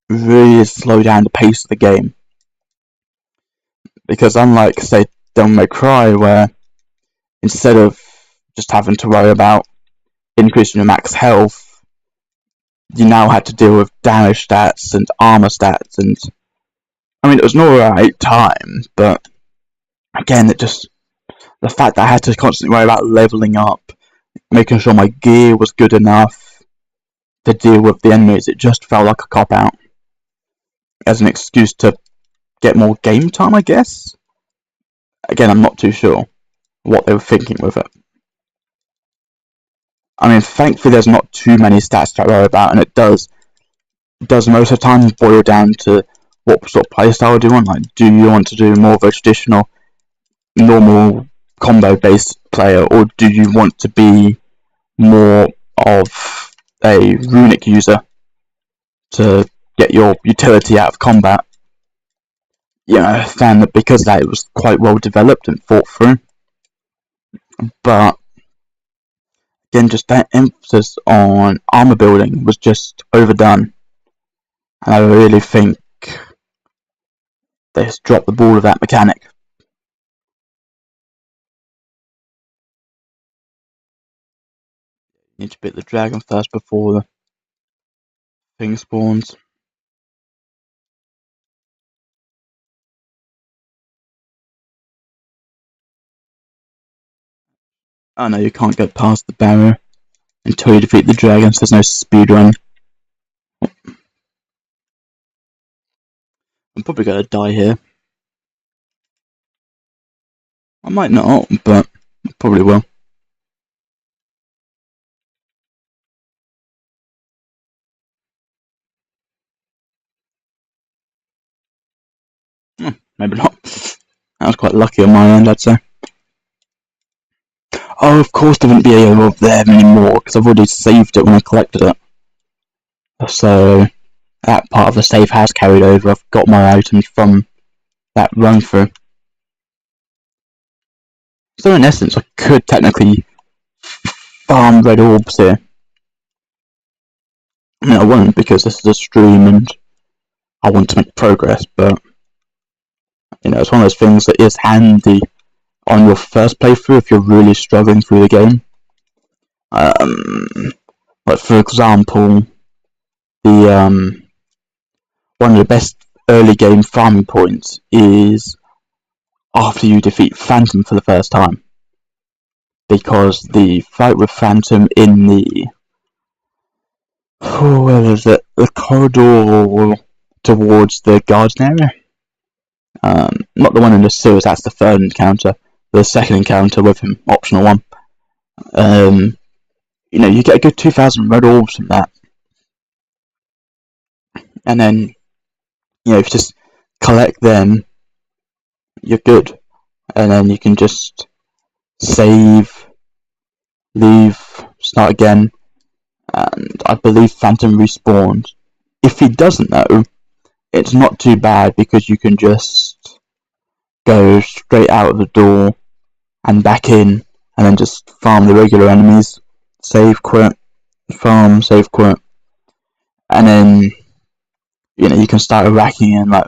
really slowed down the pace of the game. Because unlike, say, Devil May Cry, where instead of just having to worry about increasing your max health, you now had to deal with damage stats and armor stats, and I mean, it was an alright time, but again, the fact that I had to constantly worry about leveling up, making sure my gear was good enough to deal with the enemies, it just felt like a cop out as an excuse to get more game time, I guess. Again, I'm not too sure what they were thinking with it. I mean, thankfully, there's not too many stats to worry about, and it does most of the time boil down to what sort of playstyle do you want? Like, do you want to do more of a traditional, normal combo-based player, or do you want to be more of a runic user to get your utility out of combat? I found that because of that, it was quite well developed and thought through. But again, just that emphasis on armor building was just overdone. And I really think they just dropped the ball with that mechanic. You need to beat the dragon first before the thing spawns. Oh no, you can't get past the barrier until you defeat the dragons. There's no speed run. I'm probably gonna die here. I might not, but I probably will. Maybe not. That was quite lucky on my end, I'd say. Oh, of course there wouldn't be a up there anymore, because I've already saved it when I collected it. So, that part of the save has carried over. I've got my items from that run through. So in essence, I could technically farm red orbs here. I mean, I won't because this is a stream and I want to make progress, but you know, it's one of those things that is handy on your first playthrough if you're really struggling through the game. Like for example, the one of the best early game farming points is after you defeat Phantom for the first time, because the fight with Phantom in the where is it? The corridor towards the garden area. Not the one in the sewers. That's the third encounter. The second encounter with him, optional one. You know, you get a good 2,000 red orbs from that, and then you know if you just collect them, you're good, and then you can just save, leave, start again, and I believe Phantom respawns. If he doesn't though, it's not too bad because you can just go straight out of the door and back in, and then just farm the regular enemies, save, quit, farm, save, quit, and then you know you can start racking in like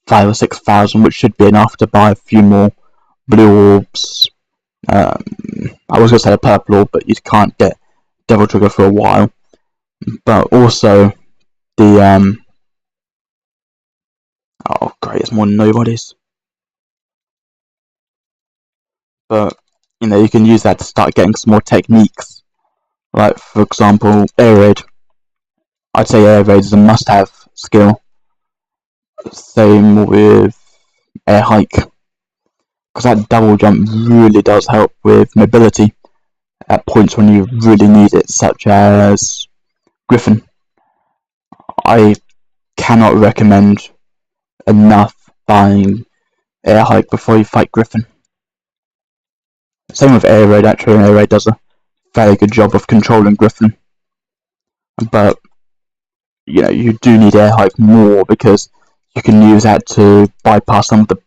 5 or 6,000, which should be enough to buy a few more blue orbs. I was gonna say a purple orb, but you can't get Devil Trigger for a while. But also the oh great, it's more than nobody's. But you know you can use that to start getting some more techniques. Like for example, air raid. I'd say air raid is a must-have skill. Same with air hike, because that double jump really does help with mobility at points when you really need it, such as Griffin. I cannot recommend enough buying air hike before you fight Griffin. Same with air raid. Actually, air raid does a very good job of controlling Griffin, but you know you do need air hike more because you can use that to bypass some of the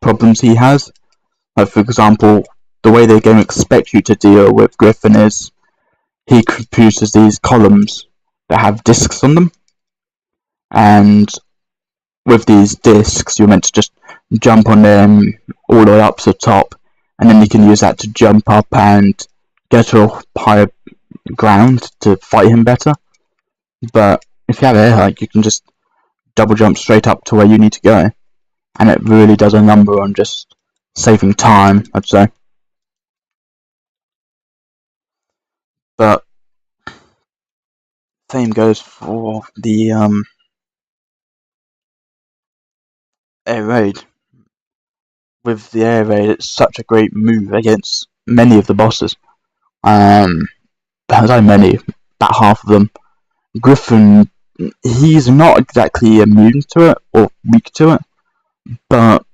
problems he has. Like for example, the way the game expects you to deal with Griffin is he produces these columns that have discs on them, and with these discs you're meant to just jump on them all the way up to the top, and then you can use that to jump up and get to a higher ground to fight him better. But if you have air hike, you can just double jump straight up to where you need to go, and it really does a number on just saving time, I'd say. But same goes for the air raid. With the air raid, it's such a great move against many of the bosses. I say many, about half of them. Griffin, he's not exactly immune to it or weak to it, but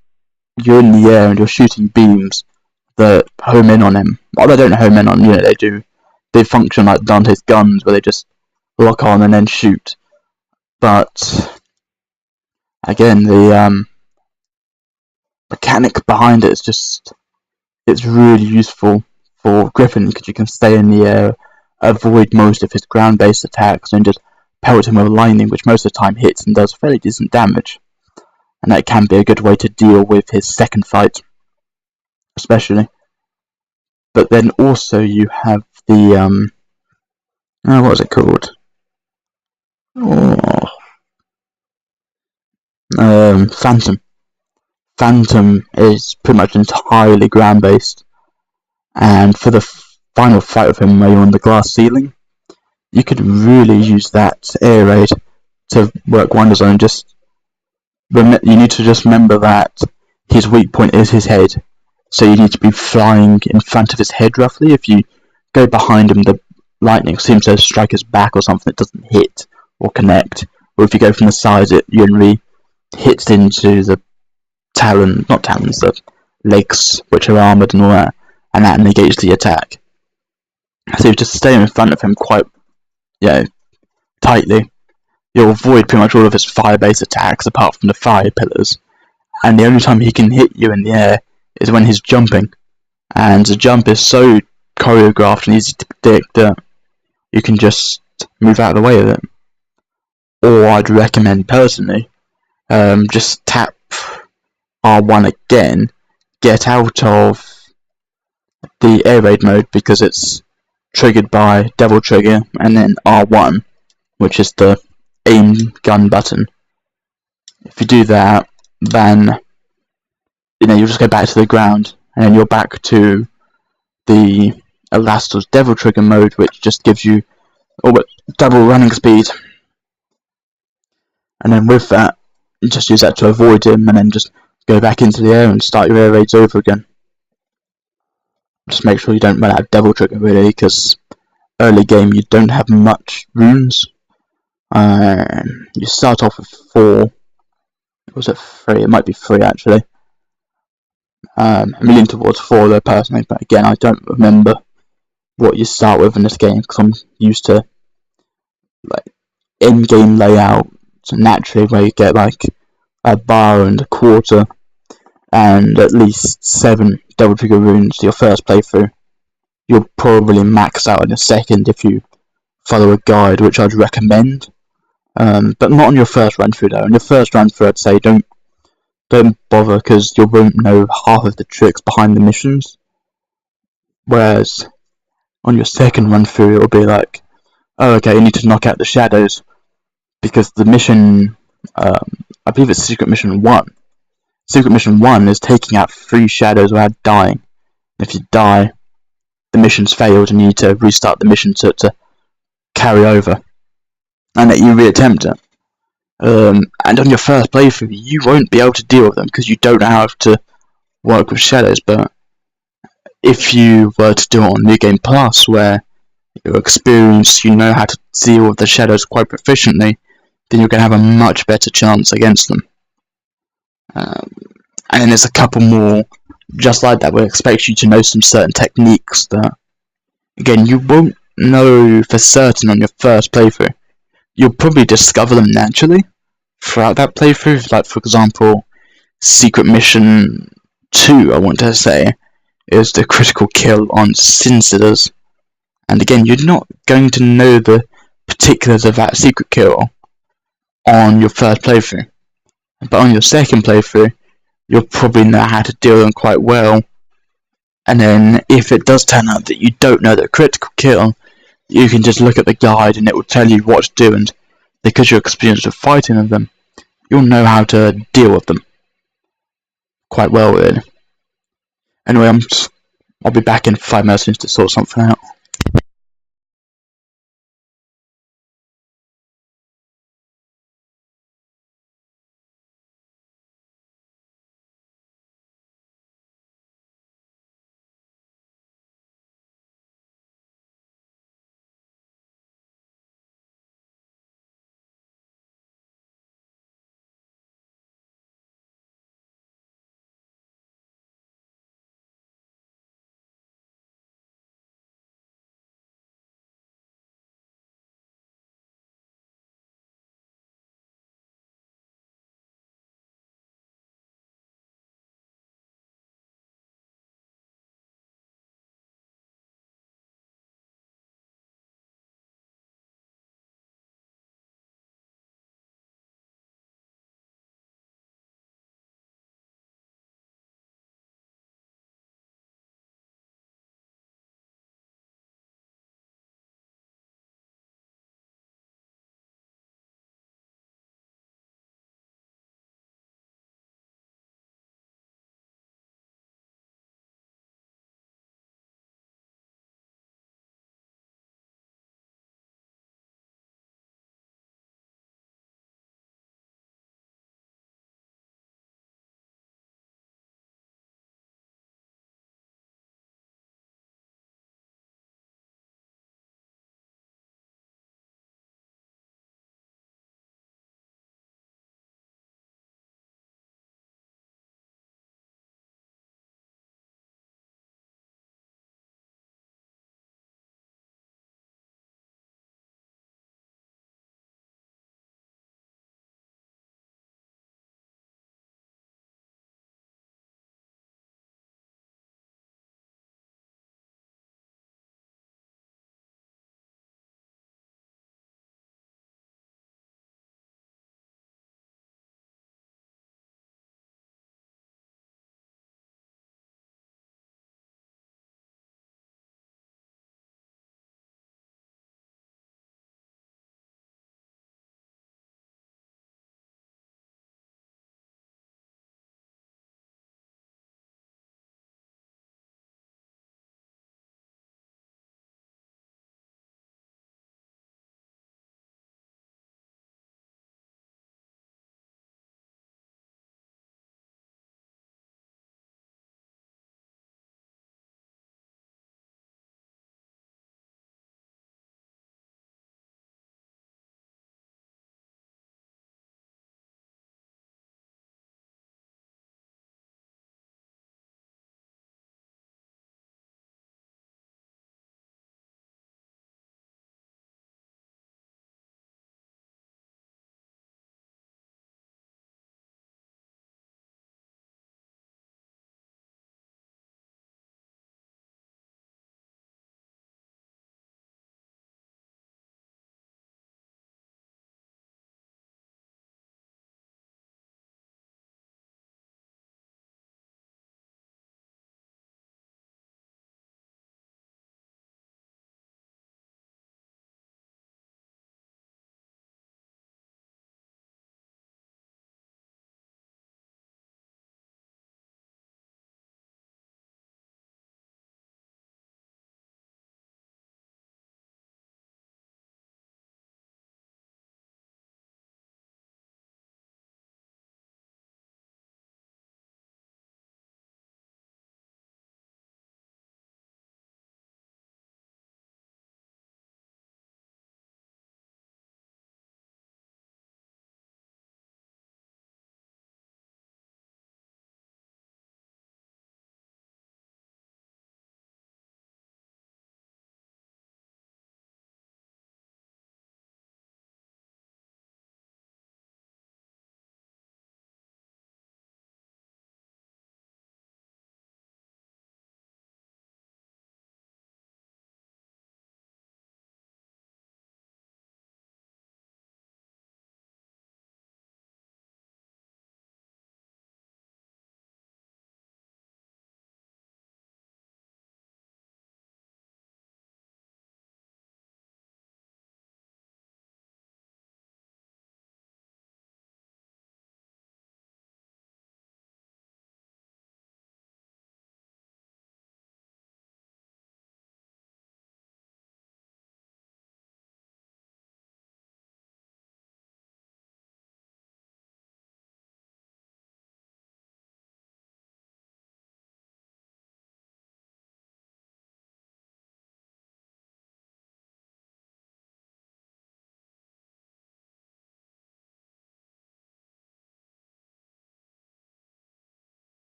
you're in the air and you're shooting beams that home in on him. Well, they don't home in on, you know, they do. They function like Dante's guns, where they just lock on and then shoot. But again, the mechanic behind it is just, it's really useful for Griffin because you can stay in the air, avoid most of his ground-based attacks, and just pelt him with lightning, which most of the time hits and does fairly decent damage. And that can be a good way to deal with his second fight, especially. But then also you have the what was it called? Phantom. Phantom is pretty much entirely ground based, and for the final fight with him where you're on the glass ceiling, you could really use that air raid to work wonders on. You need to just remember that his weak point is his head, so you need to be flying in front of his head roughly. If you go behind him, the lightning seems to strike his back or something. It doesn't hit or connect. Or if you go from the sides, it usually hits into the not talons, the legs, which are armoured and all that, and that negates the attack. So you just stay in front of him quite, tightly. You'll avoid pretty much all of his fire-based attacks apart from the fire pillars, and the only time he can hit you in the air is when he's jumping. And the jump is so choreographed and easy to predict that you can just move out of the way of it. Or I'd recommend personally, just tap R1 again, get out of the air raid mode because it's triggered by double trigger, and then R1, which is the aim gun button. If you do that, then you'll just go back to the ground, and then you're back to the Elastos Devil Trigger mode, which just gives you double running speed. And then with that, you just use that to avoid him, and then just go back into the air and start your air raids over again. Just make sure you don't run out of Devil Trigger, really, because early game you don't have much runes. You start off with 4. Was it 3? It might be 3 actually. I'm leaning towards 4 though personally, but again I don't remember what you start with in this game because I'm used to in-game layout naturally where you get a bar and a quarter and at least 7 double trigger runes your first playthrough. You'll probably max out in a second if you follow a guide, which I'd recommend, but not on your first run through though. On your first run through I'd say don't bother because you won't know half of the tricks behind the missions, whereas on your second run through it'll be like, oh okay, you need to knock out the shadows, because the mission, I believe it's Secret Mission 1. Secret Mission 1 is taking out 3 shadows without dying. If you die, the mission's failed and you need to restart the mission to carry over, and that you reattempt it. And on your first playthrough, you won't be able to deal with them because you don't know how to work with shadows, but if you were to do it on New Game Plus, where you're experienced, you know how to deal with the shadows quite proficiently, then you're going to have a much better chance against them. And then there's a couple more just like that, where it expects you to know some certain techniques that, again, you won't know for certain on your first playthrough. You'll probably discover them naturally throughout that playthrough. Like, for example, Secret Mission 2, I want to say, is the critical kill on Synciders. And again, you're not going to know the particulars of that secret kill on your first playthrough. But on your second playthrough, you'll probably know how to deal with them quite well. And then if it does turn out that you don't know the critical kill, you can just look at the guide and it will tell you what to do, and because you're experienced with fighting with them, you'll know how to deal with them quite well, really. Anyway, I'll be back in 5 minutes to sort something out.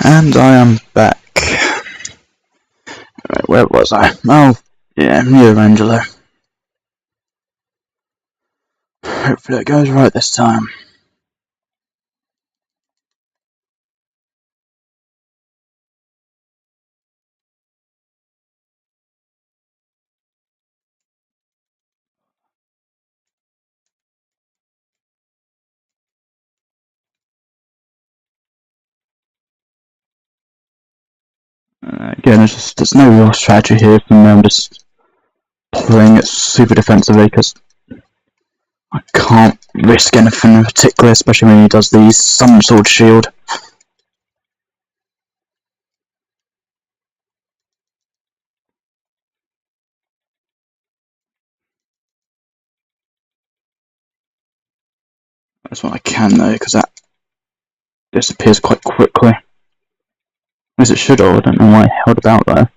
And I am back. Right, where was I? Oh, yeah, near Angelo. Hopefully it goes right this time. Again, there's no real strategy here from them, just playing it super defensively, because I can't risk anything in particular, especially when he does these some sword shield. That's what I can though, because that disappears quite quickly. As it should have, I don't know why it held about there.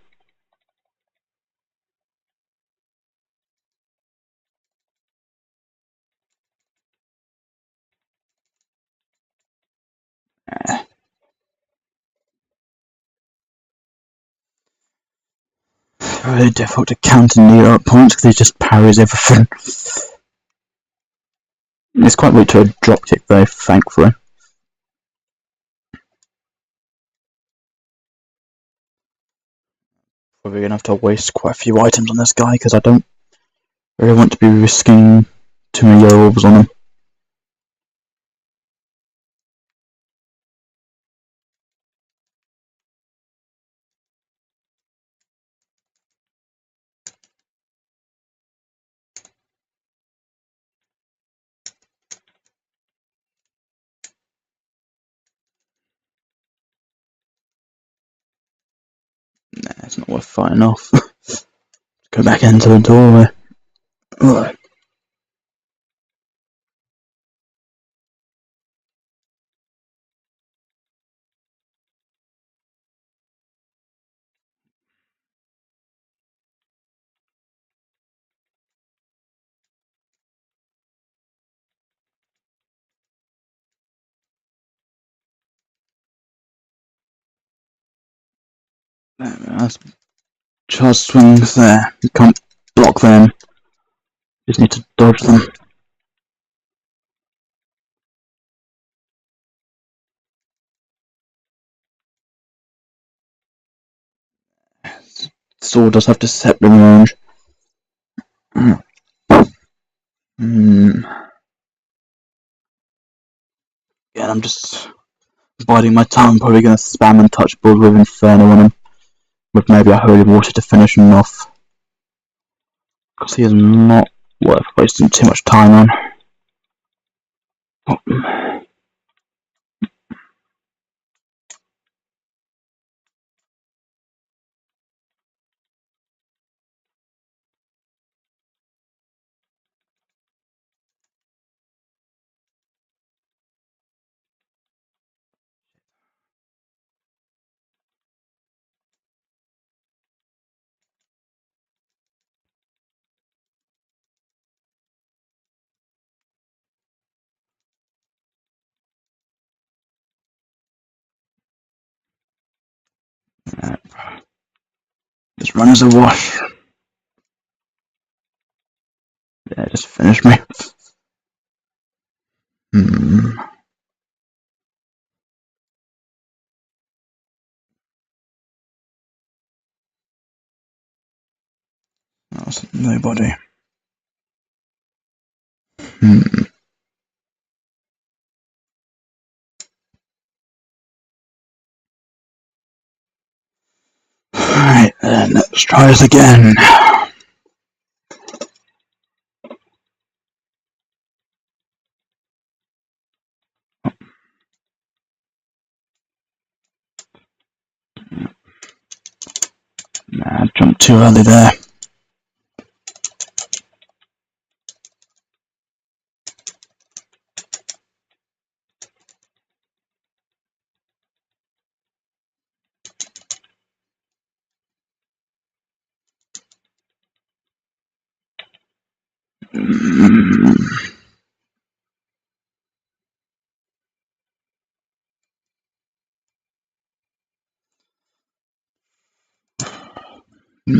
Very difficult to counter Neo at points because he just parries everything. It's quite weak to a dropkick though, thankfully. Probably gonna have to waste quite a few items on this guy because I don't really want to be risking too many yellow orbs on him. Nah, it's not worth fighting off. Go back into the doorway. Ugh. That's charge swings there. You can't block them. Just need to dodge them. Sword does have deceptive range. Yeah, I'm just biting my tongue. Probably going to spam and touch balls with Inferno on him. With maybe a Holy Water to finish him off. Because he is not worth wasting too much time on. This run is a wash. Yeah, just finish me. That's nobody. Alright then, let's try this again. Nah, I jumped too early there. I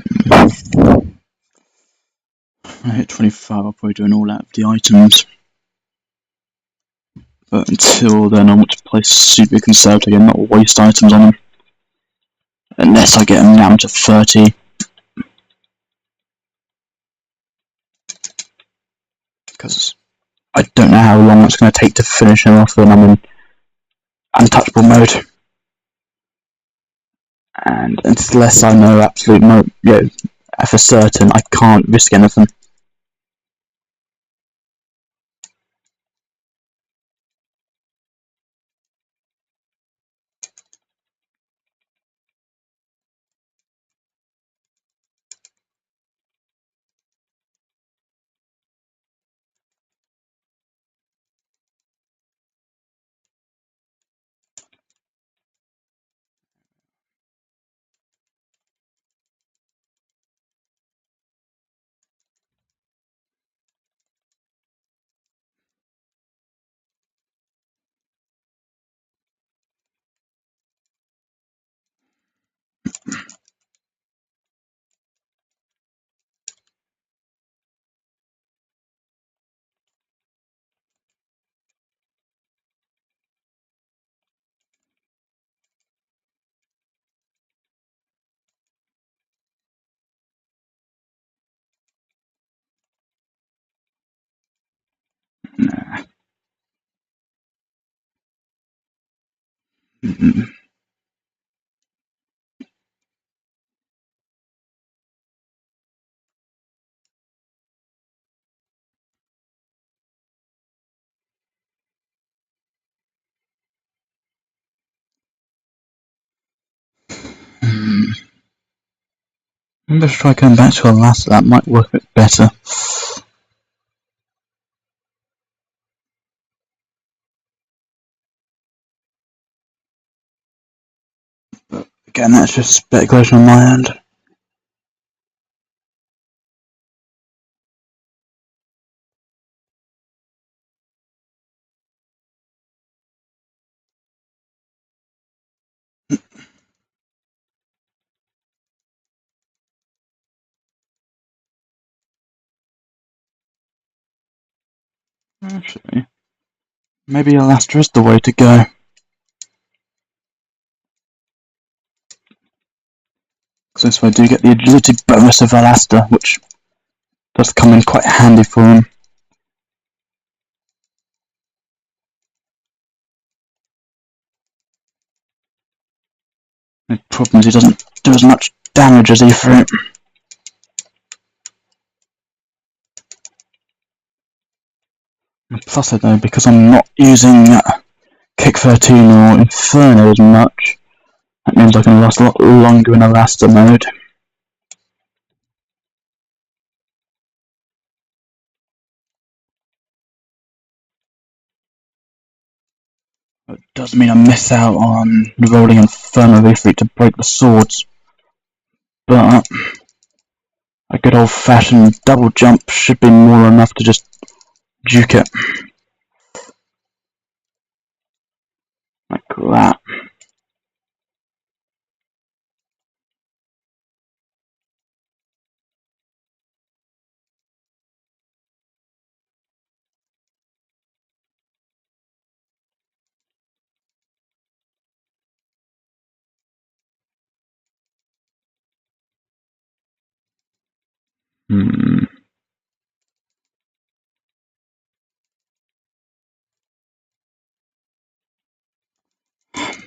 hit 25, I'll probably do an all out of the items. But until then, I want to play super conservative and not waste items on them. Unless I get them down to 30. Because I don't know how long it's going to take to finish him off when I'm in untouchable mode. And unless I know absolute for certain, I can't risk anything. Nah. Let's try going back to Alaska, that might work a bit better. But again, that's just speculation on my end. Actually, maybe Alaska is the way to go. Since I do get the agility bonus of Alaska, which does come in quite handy for him. The problem is he doesn't do as much damage as he threw. Plus, I know because I'm not using Kick 13 or Inferno as much, that means I can last a lot longer in Alaska mode. It does mean I miss out on the rolling Inferno refleet to break the swords, but a good old-fashioned double jump should be more than enough to just juke it. Like that.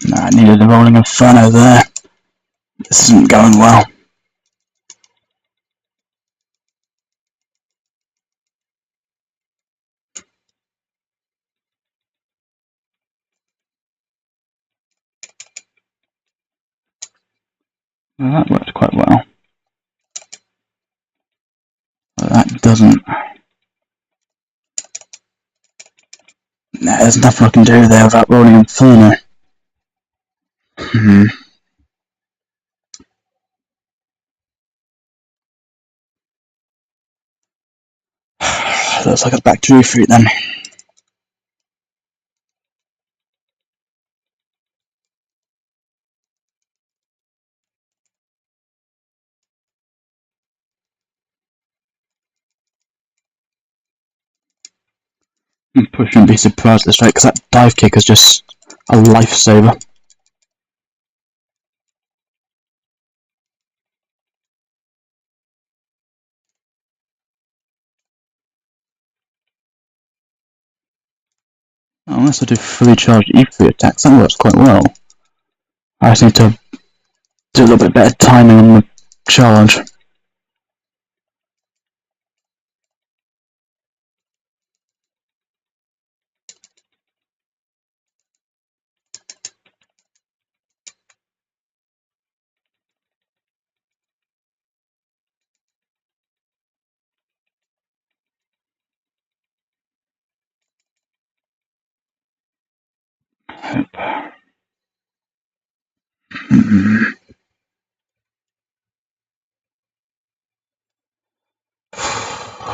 Nah, I needed a rolling Inferno there. This isn't going well. Well, that worked quite well. But that doesn't. Nah, there's nothing I can do there without rolling Inferno. Looks like it's back to refleet then. I shouldn't be surprised at this rate, because that dive kick is just a lifesaver. Unless I do fully charged E3 attacks, that works quite well. I just need to do a little bit better timing on the charge.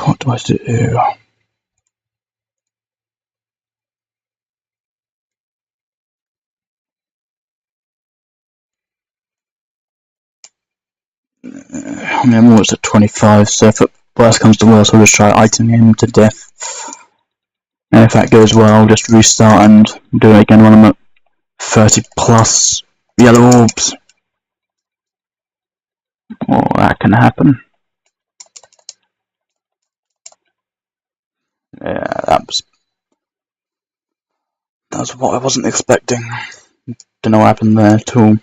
What do I do? I mean, I'm always at 25, so if worst comes to worst, I'll just try iteming him to death. And if that goes well, I'll just restart and do it again when I'm at 30 plus yellow orbs. Oh, that can happen. Yeah, that's what I wasn't expecting. Don't know what happened there at all.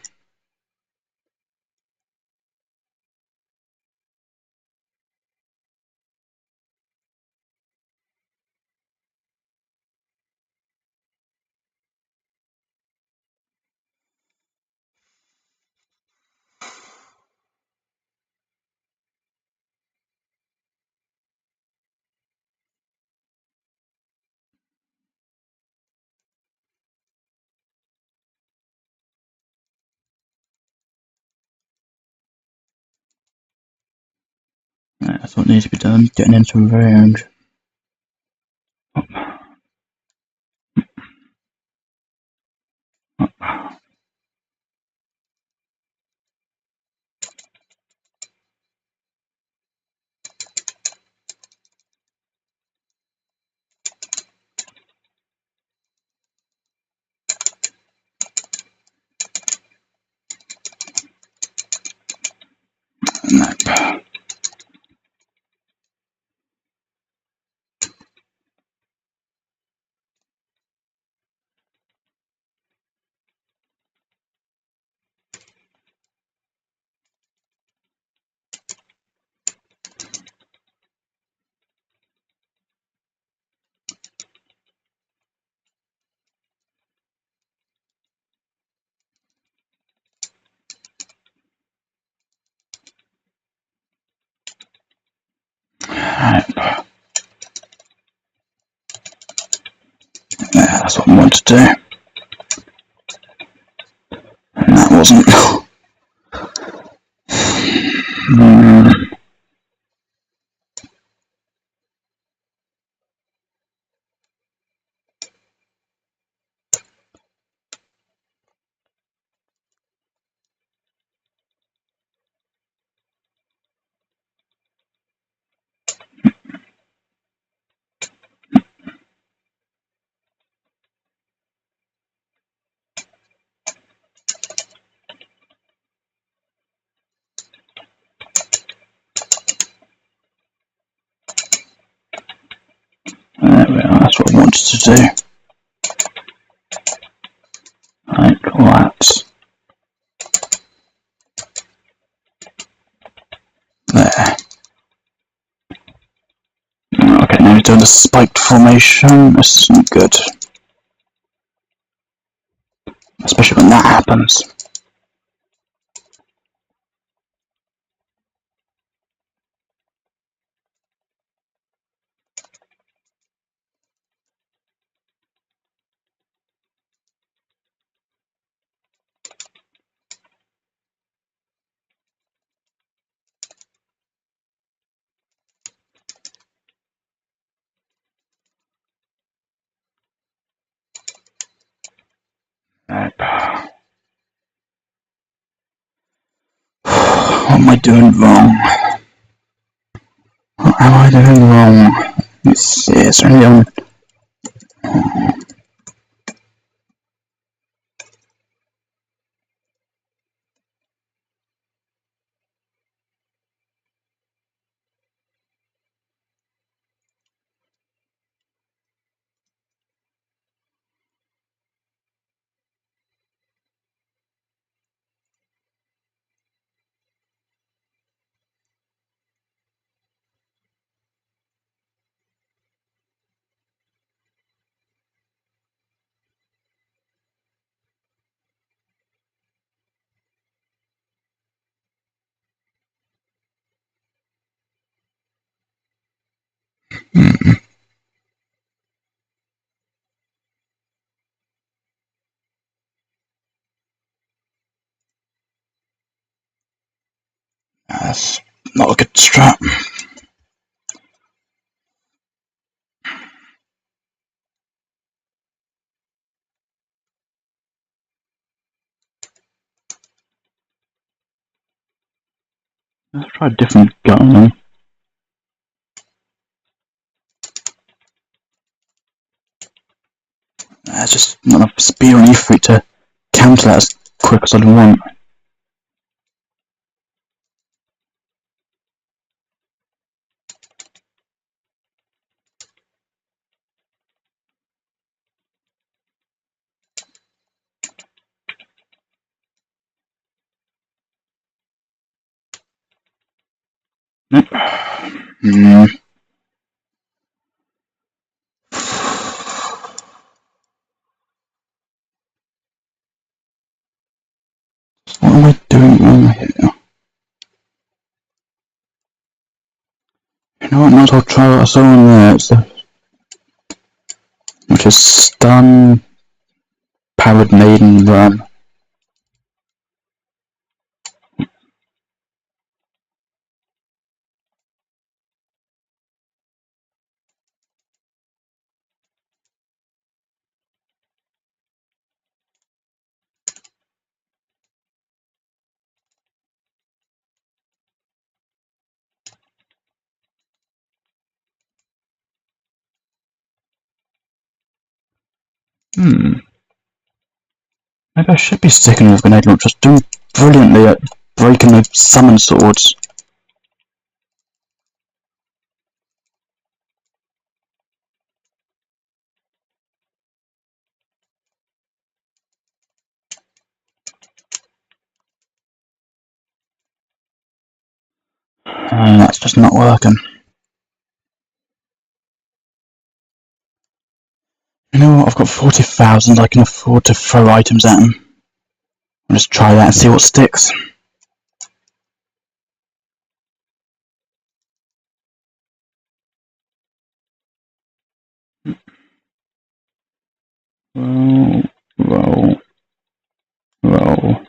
Yeah, that's what needs to be done, getting into range. Nope. Right. Yeah, that's what I wanted to do. And that wasn't. There we are, that's what I wanted to do. Like that. There. Okay, now we're doing the spiked formation. This isn't good. Especially when that happens. Right. What am I doing wrong? What am I doing wrong? Let's see, is there anything That's not a good strat. Let's try a different gun then. There's just not enough speed on E3 to counter that as quick as I want. Hmm. What am I doing wrong here? You know what, might as well try what I saw on there, which is stun, powered maiden run. Maybe I should be sticking with grenade launchers, doing brilliantly at breaking the summon swords. And that's just not working. You know what, I've got 40,000, I can afford to throw items at them. I'll just try that and see what sticks. Roll, roll, roll,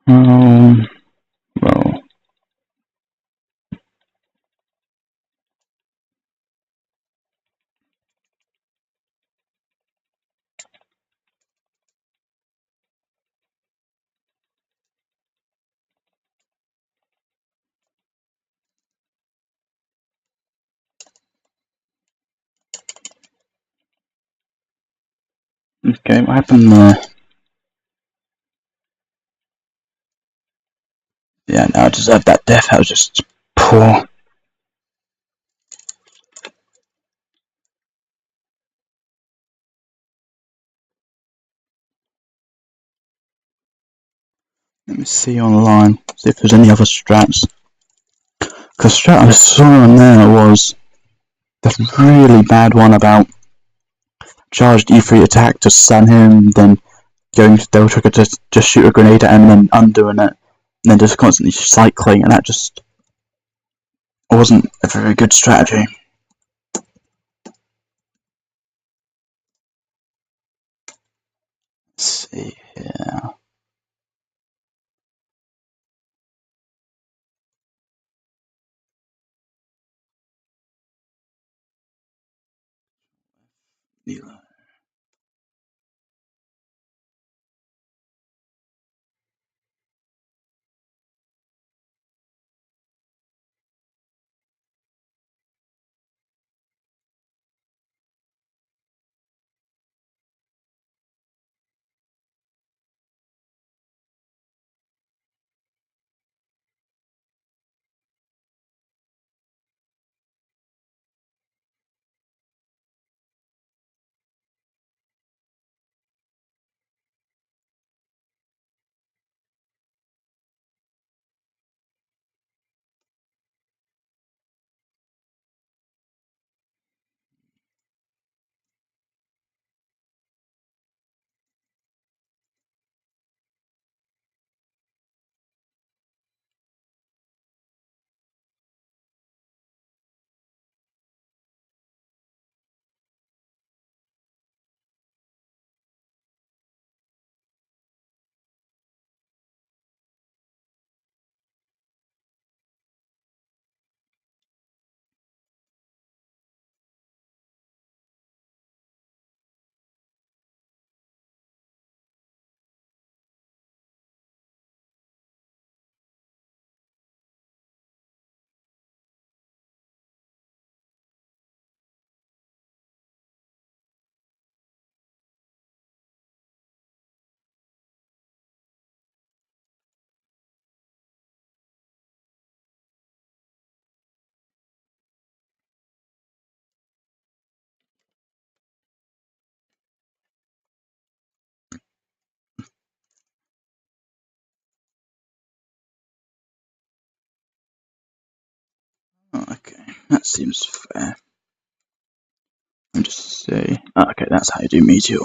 roll, roll. Okay, what happened there? Yeah, no, I deserved that death, that was just poor. Let me see online, see if there's any other strats. Because the strat I saw on there was that really bad one about charged E3 attack to stun him, then going to double trigger to just shoot a grenade at him and then undoing it, and then just constantly cycling, and that just wasn't a very good strategy. Let's see here. That seems fair. Let me just say, okay, that's how you do Meteor.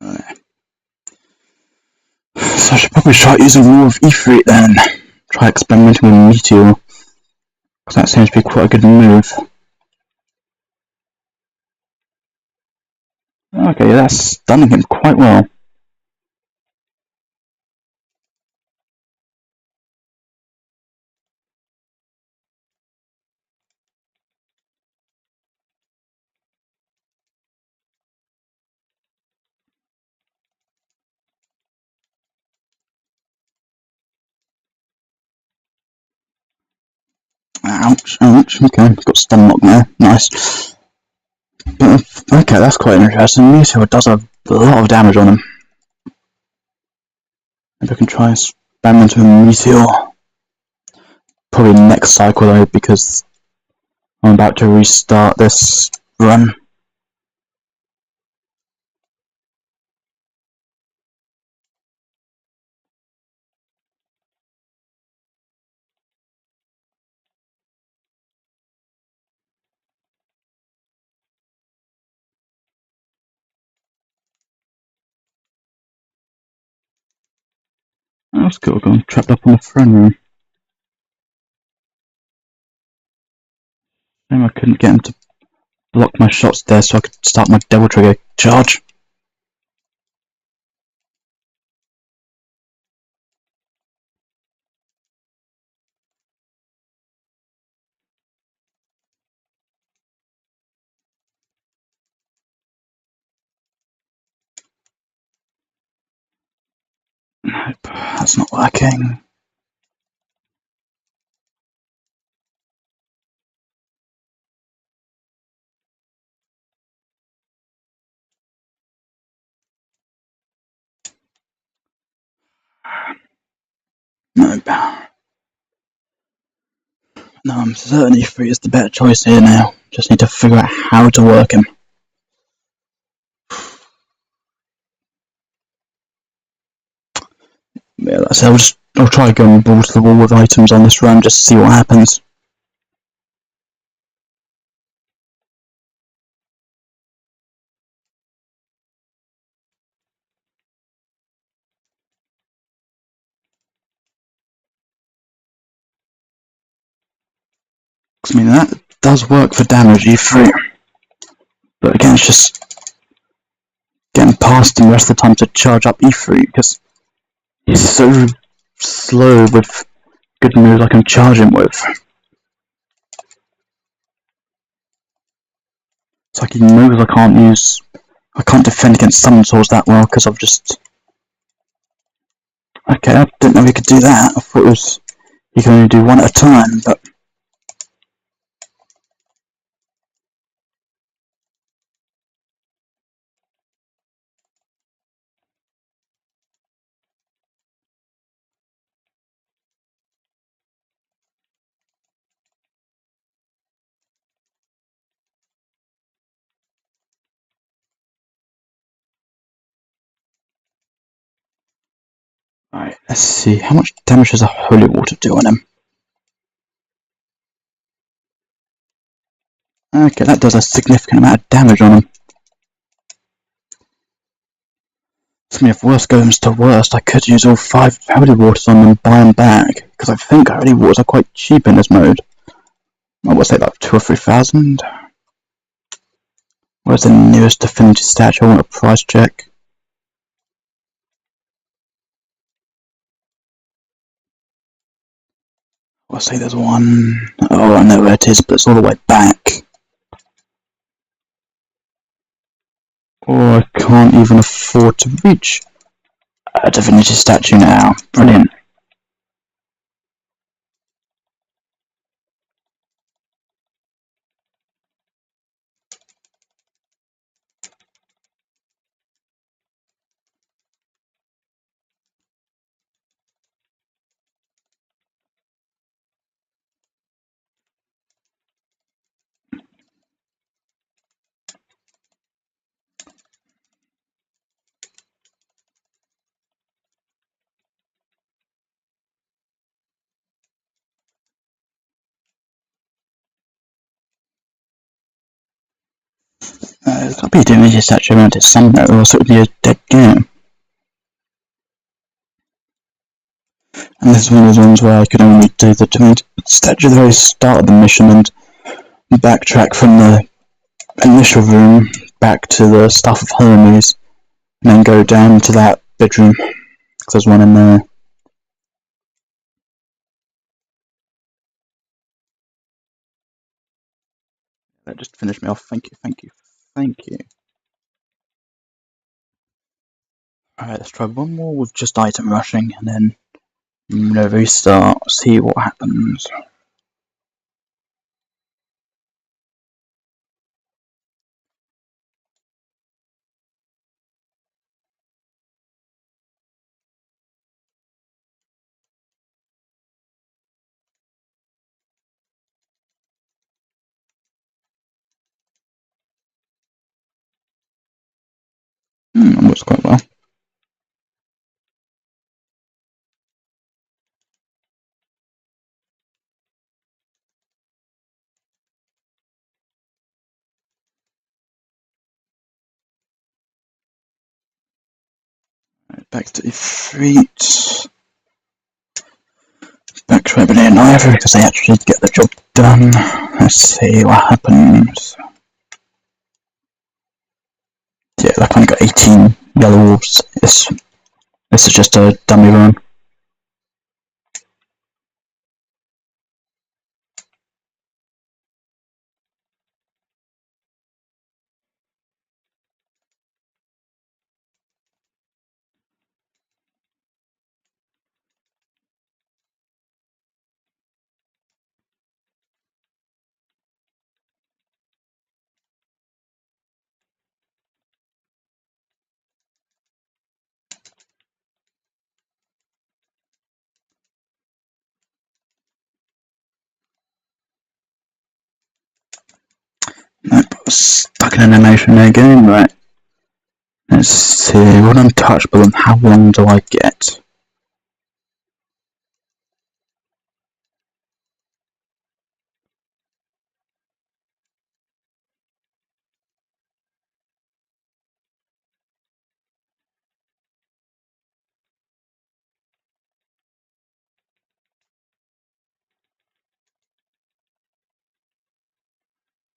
Right. So I should probably try using more of E3 then. Try experimenting with Meteor, because that seems to be quite a good move. Okay, that's stunning him quite well. Ouch, ouch, okay, got stun lock there, nice. But, okay, that's quite interesting. Meteor does a lot of damage on him. Maybe I can try experimenting with Meteor. Probably next cycle though, because I'm about to restart this run. That's cool, I'm trapped up on the throne room. Maybe I couldn't get him to block my shots there so I could start my double trigger charge. Nope, that's not working. Nope. No, I'm certain E3 is the better choice here now. Just need to figure out how to work him. Yeah, that's it. I'll try going ball to the wall with items on this run, just to see what happens. I mean, that does work for damage E3. But again, it's just getting past him the rest of the time to charge up E3, because he's so slow with good moves I can charge him with. It's like he knows I can't defend against summon swords that well because I've just... Okay, I didn't know he could do that. I thought he could only do one at a time, but... Alright, let's see. How much damage does a holy water do on him? Okay, that does a significant amount of damage on him. So if worst goes to worst, I could use all 5 holy waters on them and buy them back, because I think holy waters are quite cheap in this mode. I would say like 2 or 3,000. Where's the nearest divinity statue? I want a price check. I'll say there's one. Oh, I know where it is, but it's all the way back. Or I can't even afford to reach a divinity statue now. Brilliant. There's got to be a DMC statue around it somewhere, or else it would be a dead game. And this is one of those ones where I could only do the DMC statue at the very start of the mission and backtrack from the initial room back to the stuff of Hermes, and then go down to that bedroom, because there's one in there. That just finished me off. Thank you, thank you, thank you. Alright, let's try one more with just item rushing, and then restart, see what happens. That works quite well. Right, back to defeat. Back to Ebony and Ivory because they actually get the job done. Let's see what happens. Yeah, I've only got 18 yellow wolves. This is just a dummy run. Nope, stuck in an animation again, right. Let's see, what untouchable and how long do I get?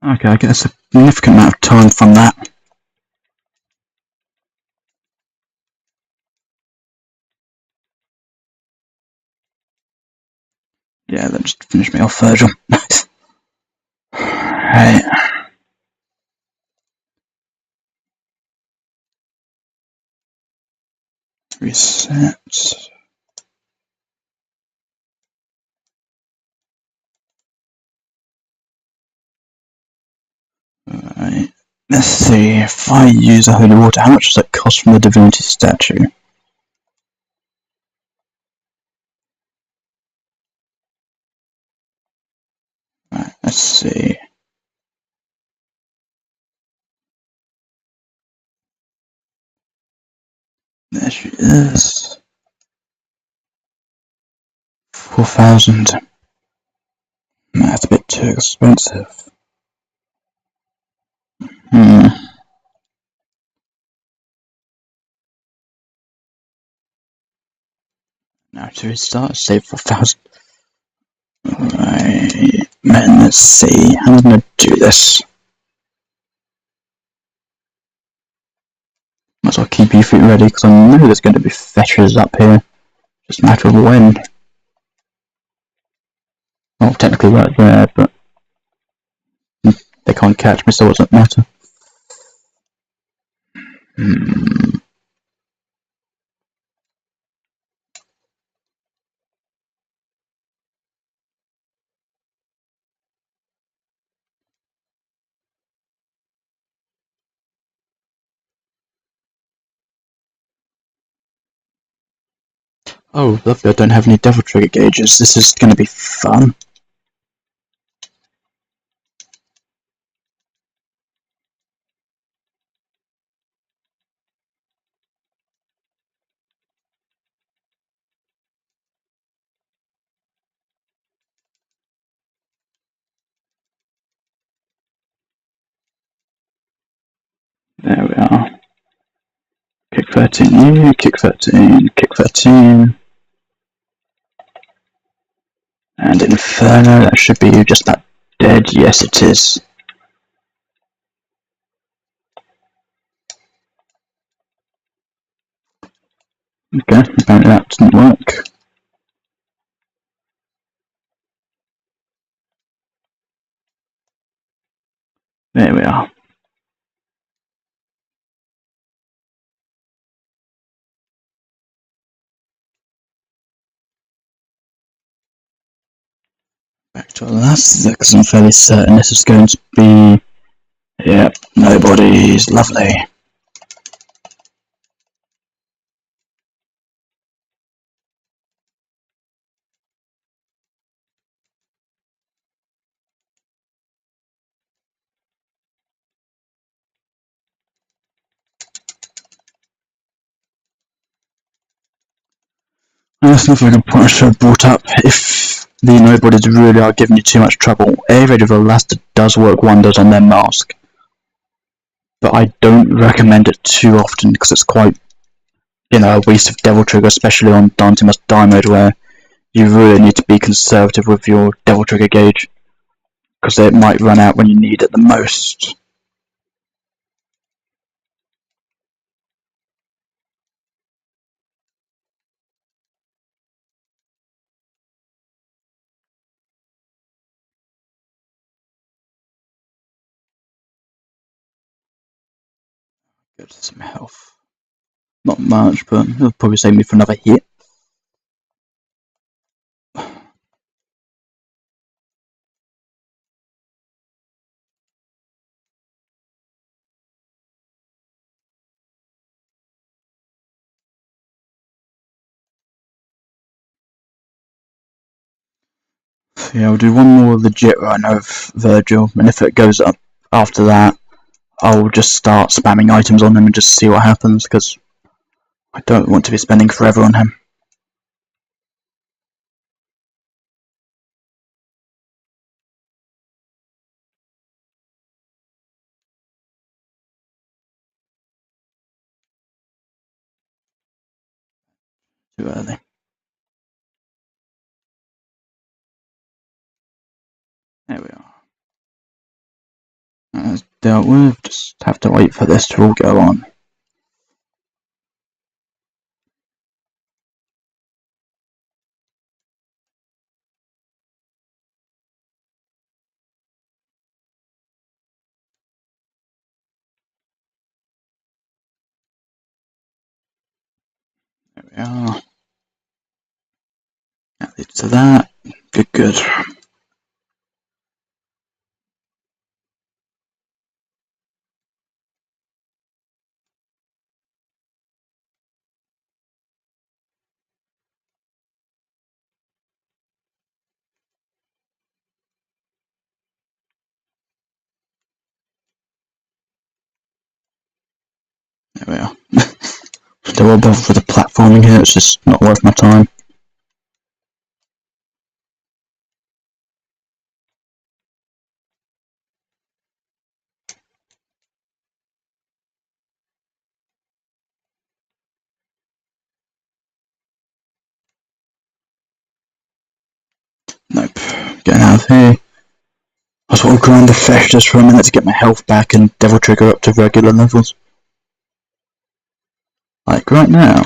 Okay, I get a significant amount of time from that. Yeah, that just finished me off, Virgil. Right. Reset. Right. Let's see, if I use a holy water, how much does that cost from the divinity statue? Right, let's see. There she is. 4,000. That's a bit too expensive. Now to restart, save 4,000. Right, man, let's see. How am I going to do this? Might as well keep your feet ready, because I know there's going to be fetchers up here. Just a matter of when. Well, technically right there, but they can't catch me, so it doesn't matter. Oh, lovely, I don't have any devil trigger gauges. This is going to be fun. There we are. Kick 13, kick 13, kick 13. And Inferno, that should be just about dead. Yes, it is. Okay, apparently that didn't work. There we are. Back to last, because I'm fairly certain this is going to be... Yep, nobody's lovely. That's nothing I should have brought up. If the nobodies really are giving you too much trouble, A-Rated Velocity does work wonders on their mask. But I don't recommend it too often because it's quite, a waste of Devil Trigger, especially on Dante Must Die mode where you really need to be conservative with your Devil Trigger gauge because it might run out when you need it the most. Go to some health. Not much, but it'll probably save me for another hit. Yeah, I'll do one more legit run of Virgil, and if it goes up after that, I'll just start spamming items on him and just see what happens, because I don't want to be spending forever on him. Too early. There we are. That's dealt with, just have to wait for this to all go on. There we are. That leads to that. Good. There we are. Still all bother for the platforming here, it's just not worth my time. Nope. Getting out of here. I just want to grind the flesh just for a minute to get my health back and Devil Trigger up to regular levels. Like right now.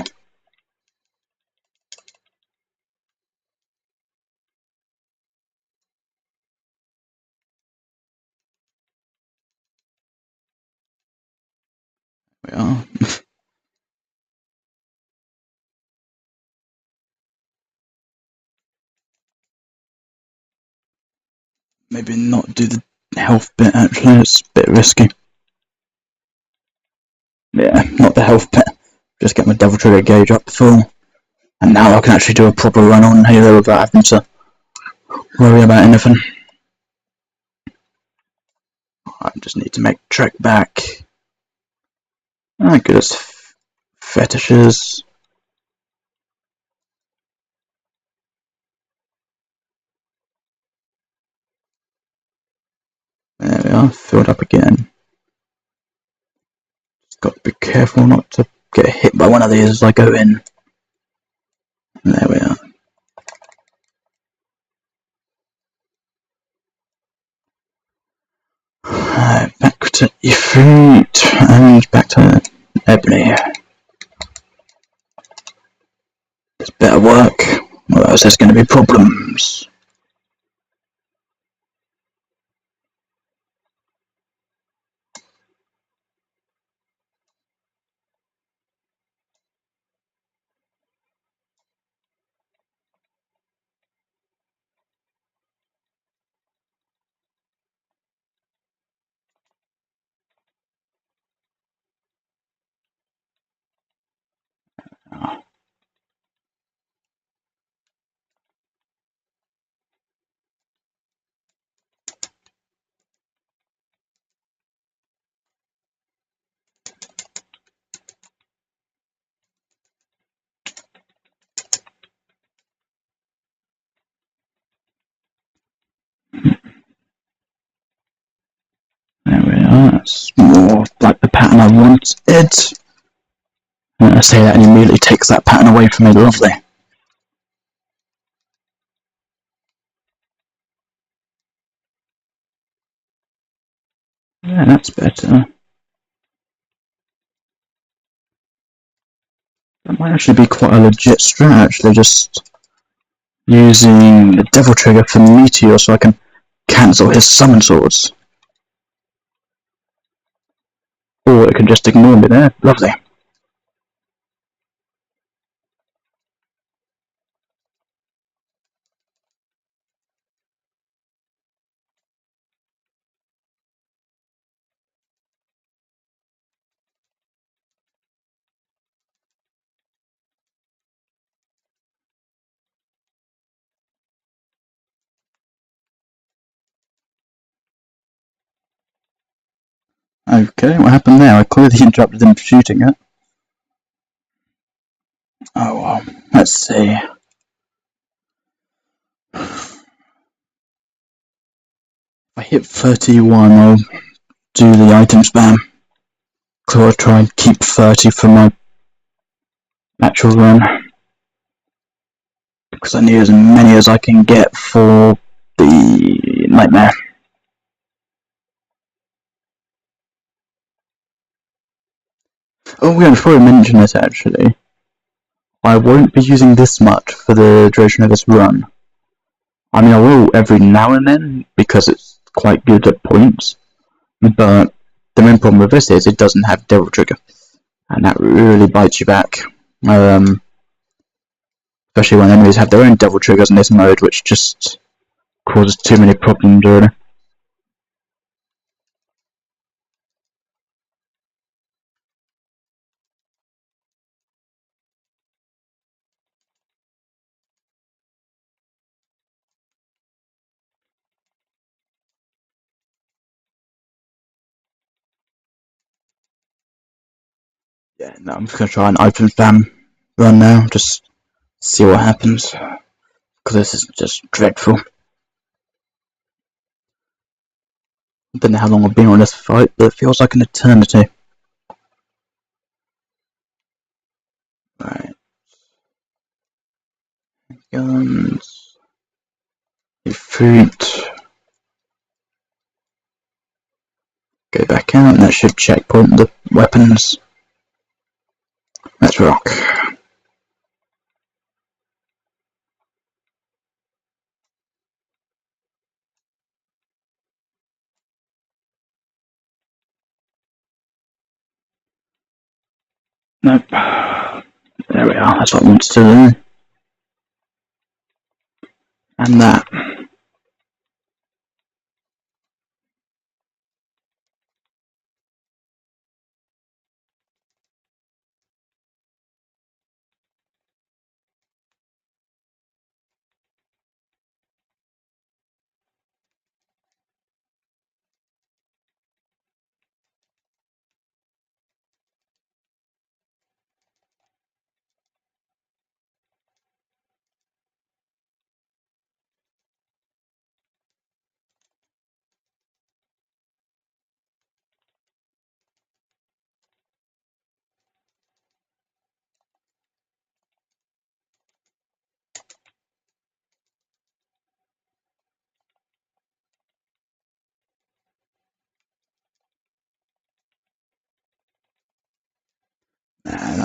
We are. Maybe not do the health bit actually, it's a bit risky. Yeah, not the health bit. Just get my Devil Trigger gauge up full. And now I can actually do a proper run on Halo without having to worry about anything. I just need to make trek back. Good as fetishes. There we are, filled up again. got to be careful not to get hit by one of these as I go in. There we are. Back to your feet and back to Ebony. This better work, or else there's going to be problems. There we are, that's more like the pattern I wanted. I say that and immediately takes that pattern away from me, lovely. Yeah, that's better. That might actually be quite a legit strat, actually, just using the Devil Trigger for Meteor so I can cancel his summon swords. Or it can just ignore me there, lovely. Okay, what happened there? I clearly interrupted him shooting it. Oh well, let's see. If I hit 31, I'll do the item spam. So I'll try and keep 30 for my actual run. Because I need as many as I can get for the Nightmare. Oh yeah, before I mention it actually, I won't be using this much for the duration of this run. I mean, I will every now and then, because it's quite good at points, but the main problem with this is it doesn't have Devil Trigger, and that really bites you back. Especially when enemies have their own Devil Triggers in this mode, which just causes too many problems, really. Yeah, no, I'm just going to try an item spam run now, just see what happens, because this is just dreadful. I don't know how long I've been on this fight, but it feels like an eternity. Right. Guns. Fruit. Go back out, and that should checkpoint the weapons. Let's rock. Nope. There we are, that's what I wanted to do. And that.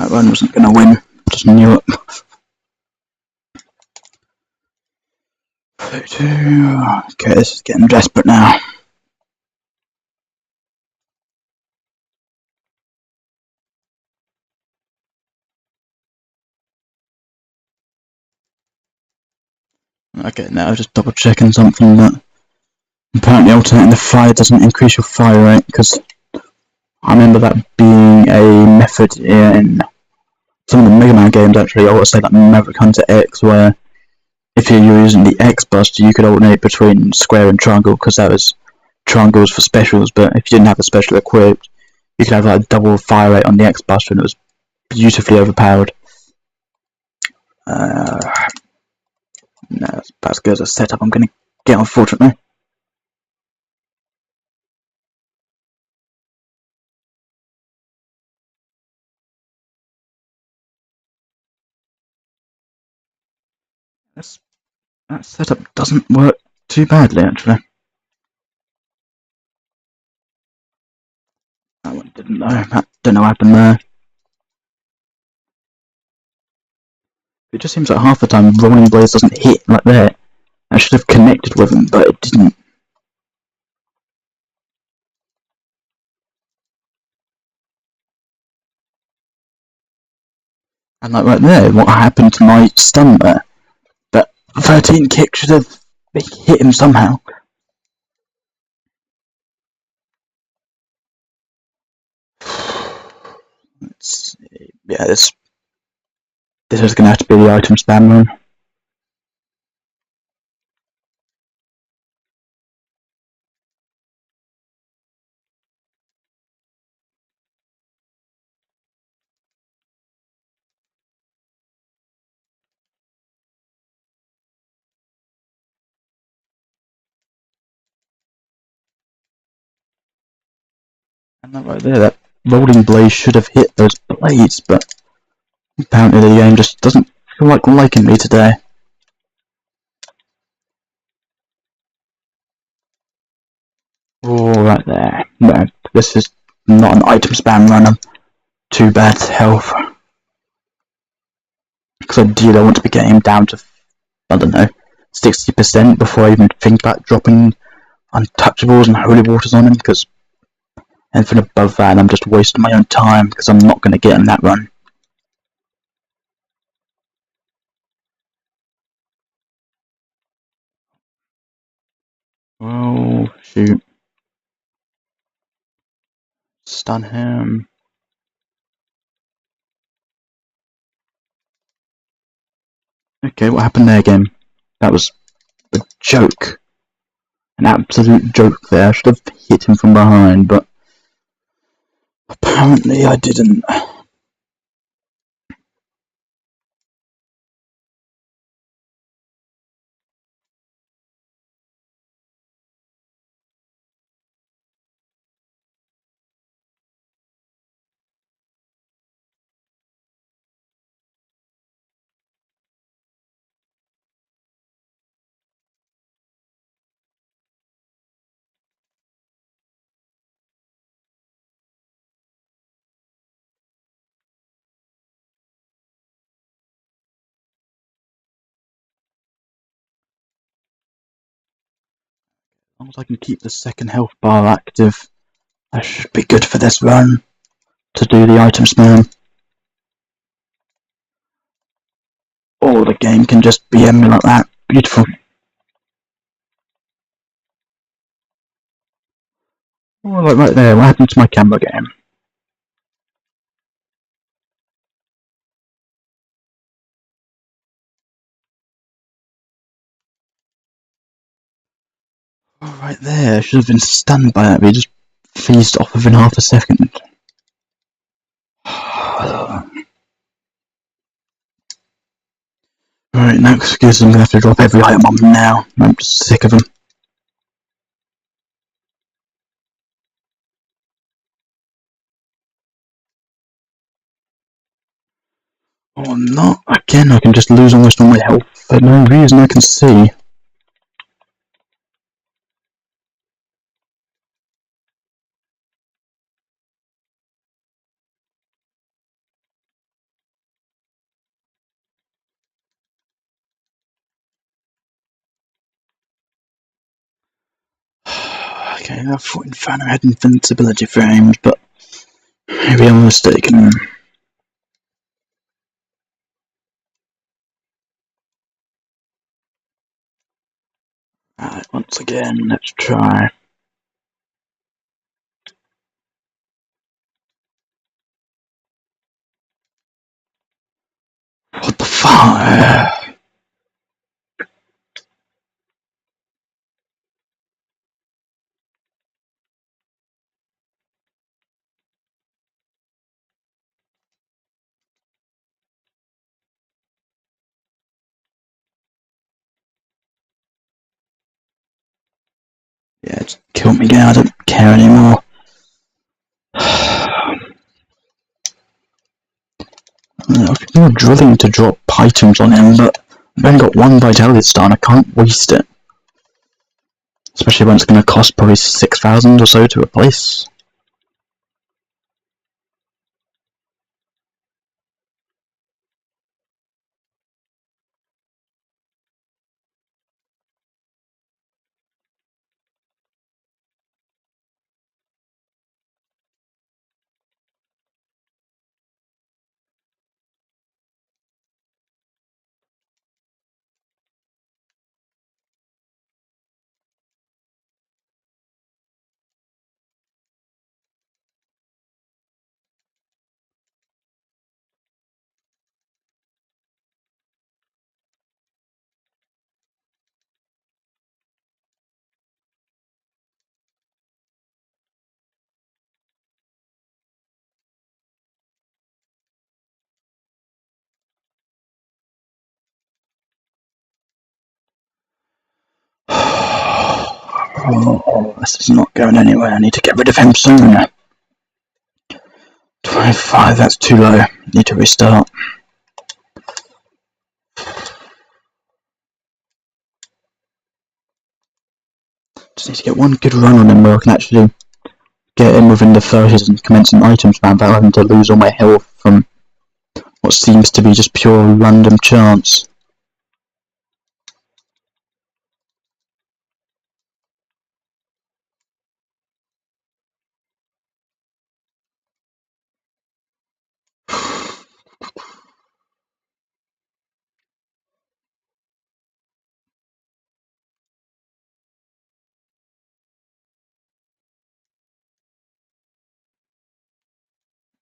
That run wasn't going to win. Just knew it. 32. Okay, this is getting desperate now. Okay, now just double checking something that apparently alternating the fire doesn't increase your fire rate, because I remember that being a method in some of the Mega Man games actually. I would say like Maverick Hunter X, where if you're using the X Buster, you could alternate between square and triangle, because that was triangles for specials. But if you didn't have the special equipped, you could have like double fire rate on the X Buster, and it was beautifully overpowered. No, that's about as good as a setup I'm going to get, unfortunately. That setup doesn't work too badly, actually. That one didn't know. That don't know what happened there. It just seems like half the time Rolling Blades doesn't hit like that. I should have connected with him, but it didn't. And like right there, what happened to my stun there? That 13 kick should have hit him somehow. Let's see. Yeah, this is going to have to be the item spam run. And that right there, that Rolling Blade should have hit those blades, but apparently the game just doesn't feel like liking me today. Oh, right there. No, this is not an item spam run. I'm too bad health. Because ideally I want to be getting him down to, I don't know, 60% before I even think about dropping untouchables and holy waters on him, because anything above that I'm just wasting my own time, because I'm not going to get in that run. Oh, shoot. Stun him. Okay, what happened there again? That was a joke. An absolute joke there. I should have hit him from behind, but apparently I didn't. As long as I can keep the second health bar active, I should be good for this run to do the item spam. Or the game can just BM me like that. Beautiful. Oh, like right there, what happened to my camera game? Oh, right there, I should have been stunned by that, but he just phased off within half a second. Right, no excuses, I'm gonna have to drop every item on them now. I'm just sick of them. Oh, not again, I can just lose almost all my health for no reason I can see. Okay, I thought Inferno had invincibility frames, but maybe I'm mistaken. Alright, once again, let's try. What the fuck? Yeah, just kill me again, I don't care anymore. I've been drilling to drop items on him, but I've only got one Vitality Star and I can't waste it. Especially when it's going to cost probably 6,000 or so to replace. Oh, this is not going anywhere. I need to get rid of him soon. 25, that's too low. Need to restart. Just need to get one good run on him where I can actually get in within the 30s and commence an items ban without having to lose all my health from what seems to be just pure random chance.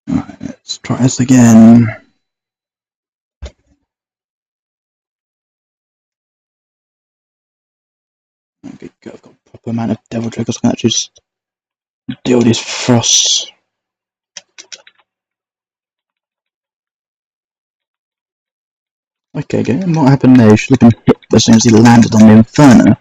Alright, let's try this again. Okay, good. I've got a proper amount of devil triggers. I can actually just deal these frosts. Okay, good. What happened there? He should have been hit as soon as he landed on the Inferno.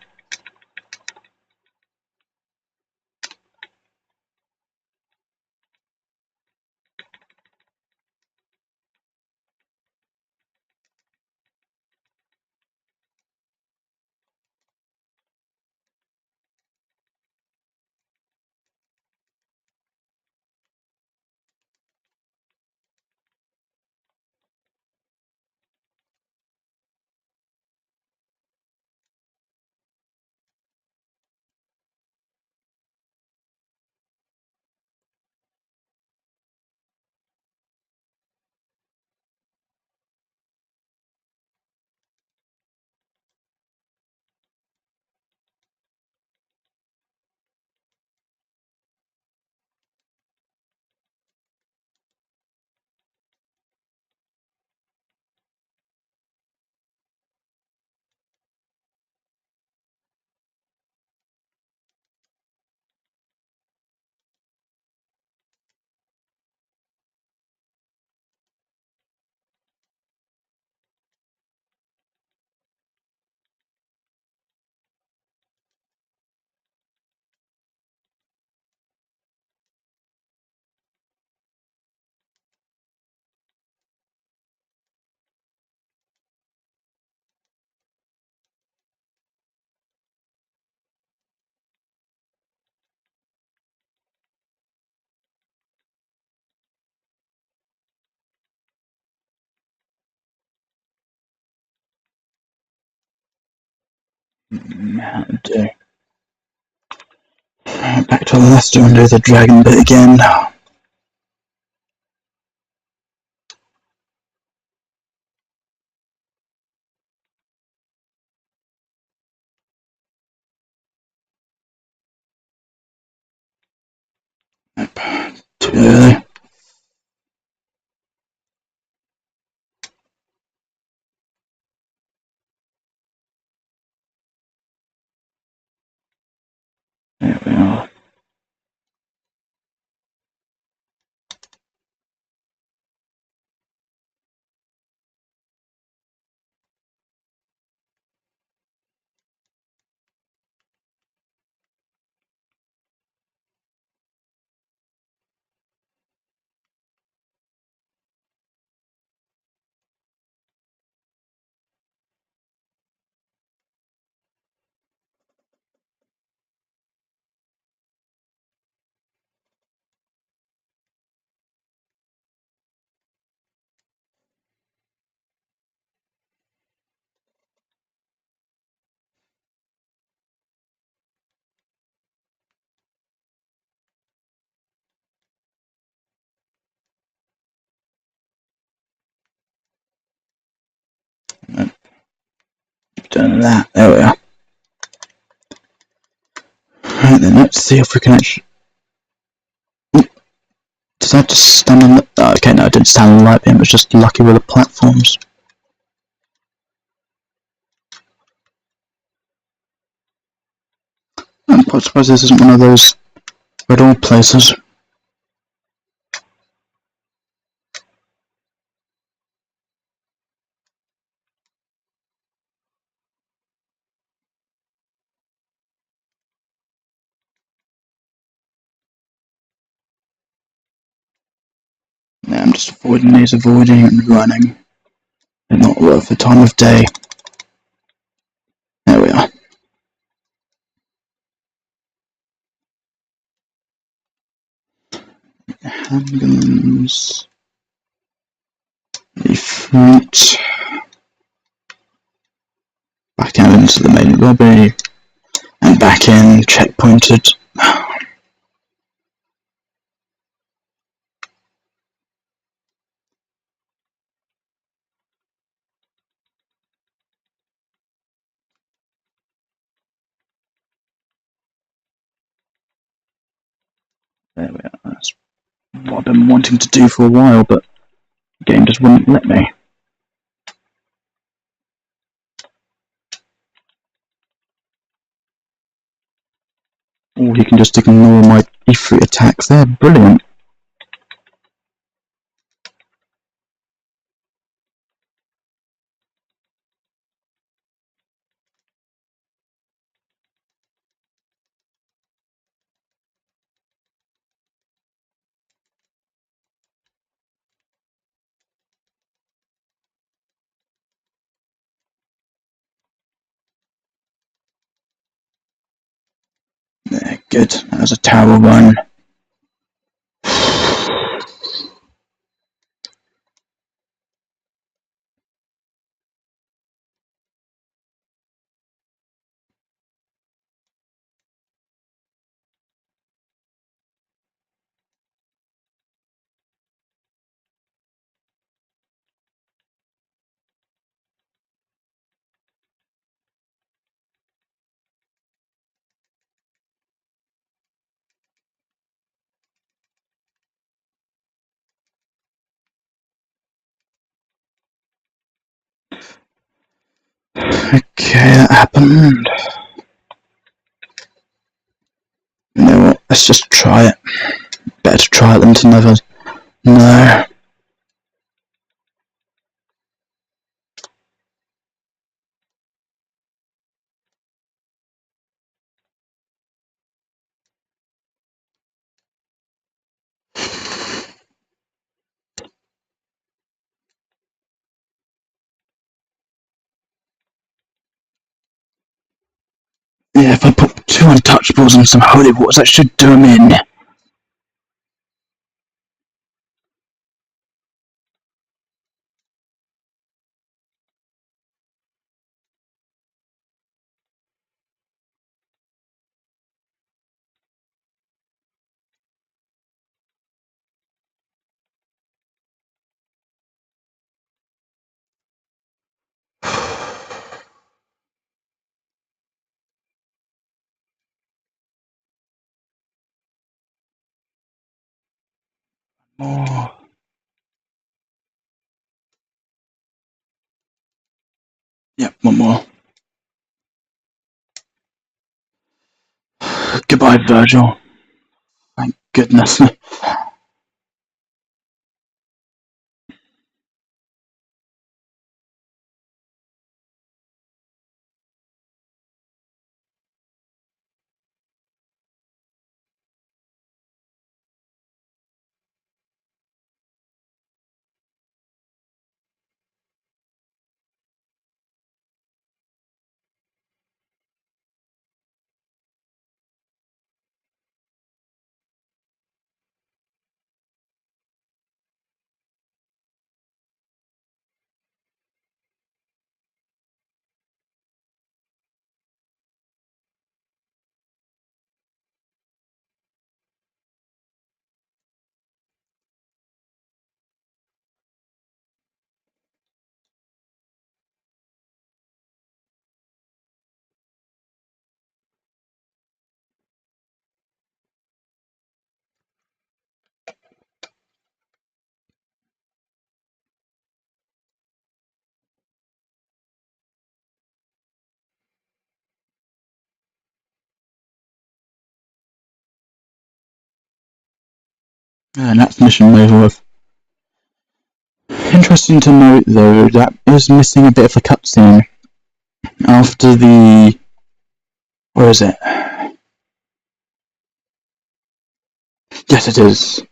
How do? let's undo the dragon bit again. Nope. Too early. There we are. Nope. Done that. There we are. Right then, let's see if we can actually. Did I just stand on the. Oh, okay, no, I didn't stand on the light beam, it was just lucky with the platforms. I'm quite surprised this isn't one of those red ore places. Yeah, I'm just avoiding these, avoiding and running. They're not worth the time of day. There we are. Handguns. The fruit. Back out into the main lobby. And back in, checkpointed. There we are. That's what I've been wanting to do for a while, but the game just wouldn't let me. Or you can just ignore my E3 attacks there. Brilliant. There, good. That was a tower run. Okay, that happened. You know what? Let's just try it. Better to try it than to never. No. Yeah, if I put 2 untouchables and some holy waters, that should do them in. more. Yeah, one more. Goodbye, Virgil. Thank goodness. And that's mission over. Interesting to note, though, that is missing a bit of a cutscene after the. Where is it? Yes, it is.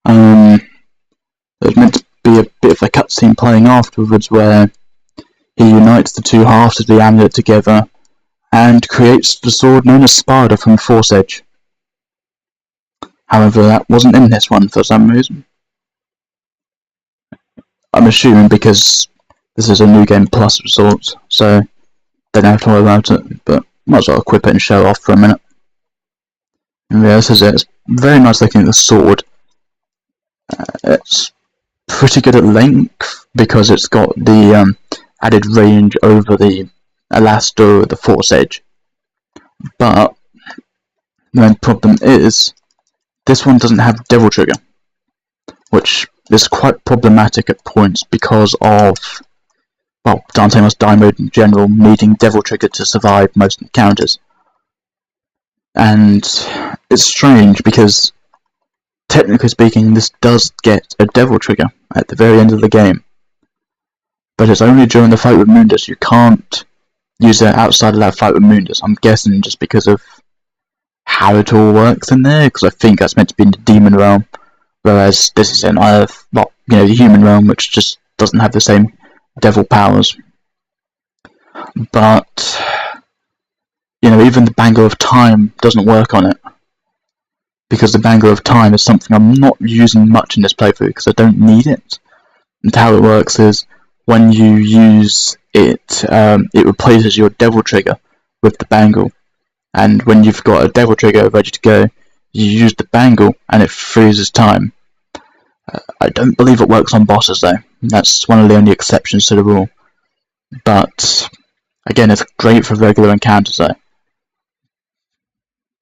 There's meant to be a bit of a cutscene playing afterwards where he unites the two halves of the amulet together and creates the sword known as Sparda from Force Edge. However, that wasn't in this one for some reason. I'm assuming because this is a new game plus of sorts, so they don't have to worry about it, but might as well equip it and show it off for a minute. And yeah, this is it. It's very nice looking at the sword. It's pretty good at length because it's got the added range over the Elasto or the Force Edge. But the main problem is this one doesn't have Devil Trigger, which is quite problematic at points because of, well, Dante Must Die mode in general needing Devil Trigger to survive most encounters. And it's strange because, technically speaking, this does get a Devil Trigger at the very end of the game. But it's only during the fight with Mundus. You can't use it outside of that fight with Mundus. I'm guessing just because of how it all works in there, because I think that's meant to be in the Demon Realm, whereas this is in the Human Realm, which just doesn't have the same devil powers. But even the Bangle of Time doesn't work on it, because the Bangle of Time is something I'm not using much in this playthrough because I don't need it. And how it works is when you use it, it replaces your Devil Trigger with the Bangle. And when you've got a Devil Trigger ready to go, you use the Bangle and it freezes time. I don't believe it works on bosses though. That's one of the only exceptions to the rule. But again, it's great for regular encounters though.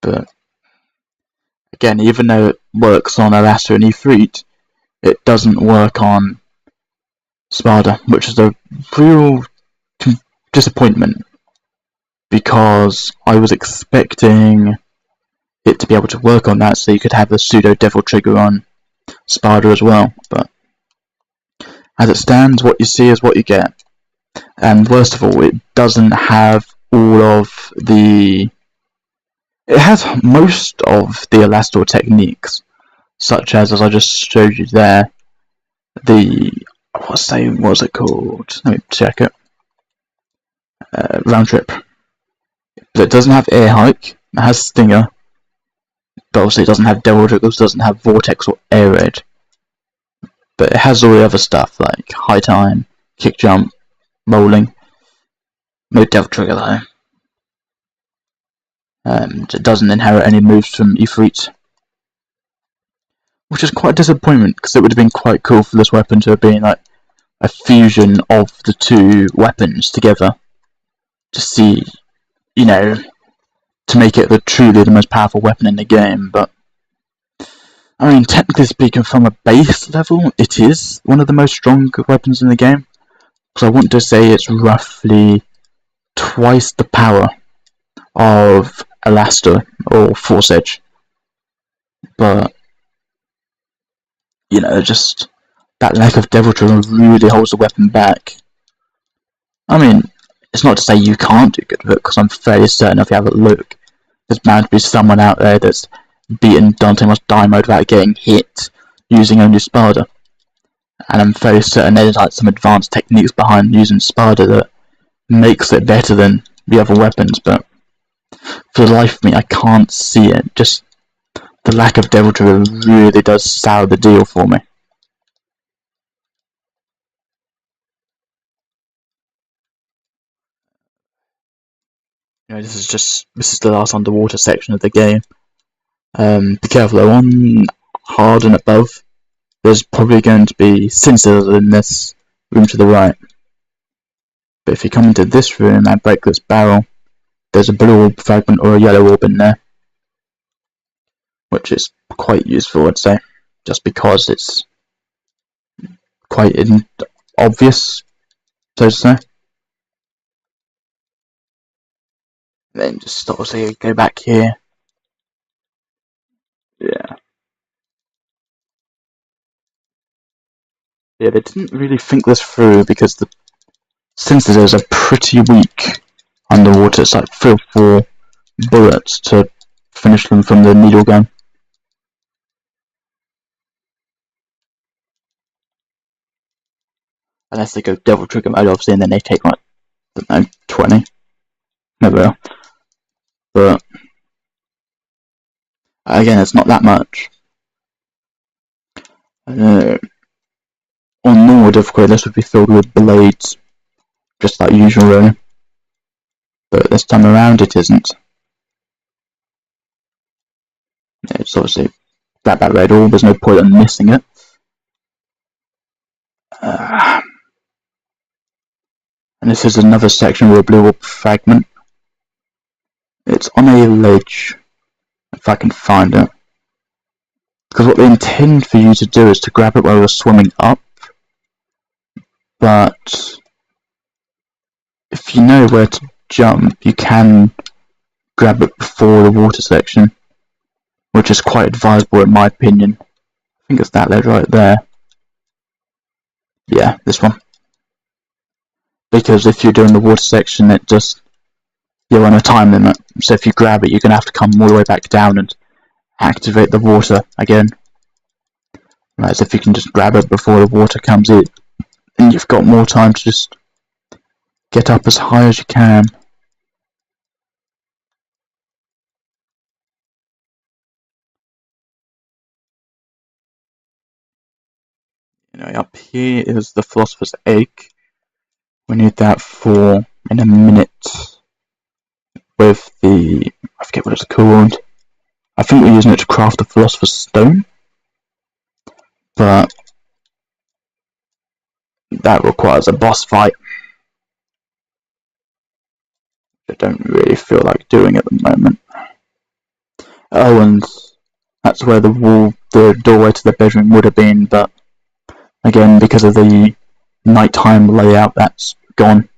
But again, even though it works on Elasto and Ifrit, it doesn't work on Sparda, which is a real disappointment, because I was expecting it to be able to work on that so you could have a pseudo Devil Trigger on Sparda as well, but as it stands, what you see is what you get. And worst of all, it doesn't have all of the... It has most of the Elastor techniques, such as I just showed you there, the... what's it called? Let me check it. Round Trip. But it doesn't have Air Hike, it has Stinger, but obviously it doesn't have Devil Triggers, doesn't have Vortex or Air Raid. But it has all the other stuff, like High Time, Kick Jump, Rolling. No Devil Trigger though. And it doesn't inherit any moves from Ifrit, which is quite a disappointment, because it would have been quite cool for this weapon to have been like a fusion of the two weapons together, to see, to make it truly the most powerful weapon in the game. But I mean, technically speaking, from a base level, it is one of the most strong weapons in the game. So I want to say it's roughly twice the power of Elasta or Force Edge. But, you know, just that lack of deviltry really holds the weapon back. I mean, it's not to say you can't do good with it, because I'm fairly certain if you have a look, there's bound to be someone out there that's beaten Dante must die mode without getting hit using only Spada. And I'm fairly certain there's like some advanced techniques behind using Spada that makes it better than the other weapons, but for the life of me I can't see it. Just the lack of deviltry really does sour the deal for me. You know, this is the last underwater section of the game. Be careful though, on hard and above, there's probably going to be sensors in this room to the right. But if you come into this room and break this barrel, there's a blue orb fragment or a yellow orb in there, which is quite useful, I'd say, just because it's quite obvious, so to say. Then just obviously go back here. Yeah. Yeah, they didn't really think this through because the sensors are pretty weak underwater. It's like 3 or 4 bullets to finish them from the needle gun. Unless they go devil trigger mode, obviously, and then they take like, I don't know, 20. Never will. But again, it's not that much. On normal difficulty, this would be filled with blades, just like usual, really. But this time around, it isn't. It's obviously that red orb. There's no point in missing it. And this is another section with a blue orb fragment. It's on a ledge, if I can find it. Because what they intend for you to do is to grab it while you're swimming up. But if you know where to jump, you can grab it before the water section, which is quite advisable in my opinion. I think it's that ledge right there. Yeah, this one. Because if you're doing the water section, you're on a time limit. So if you grab it, you're going to have to come all the way back down and activate the water again. Whereas if you can just grab it before the water comes in, then you've got more time to just get up as high as you can. You know, up here is the Philosopher's Egg. We need that for in a minute with the, I forget what it's called. I think we're using it to craft the Philosopher's Stone, but that requires a boss fight. I don't really feel like doing at the moment. Oh, and that's where the doorway to the bedroom would have been, but again, because of the nighttime layout, that's gone.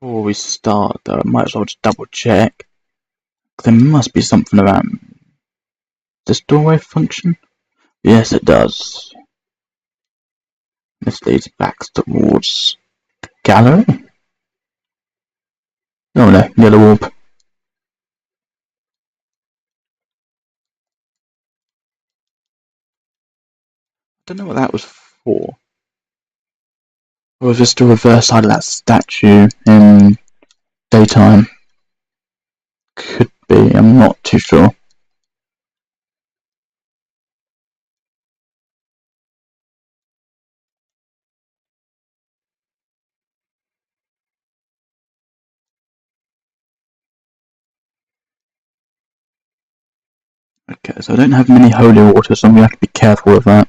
Before we start, though, I might as well just double check. There must be something around. Does doorway function? Yes, it does. This leads back towards the gallery. Oh no, yellow orb. I don't know what that was for. Or was this the reverse side of that statue in daytime? Could be, I'm not too sure. Okay, so I don't have many holy water, so I'm going to have to be careful with that.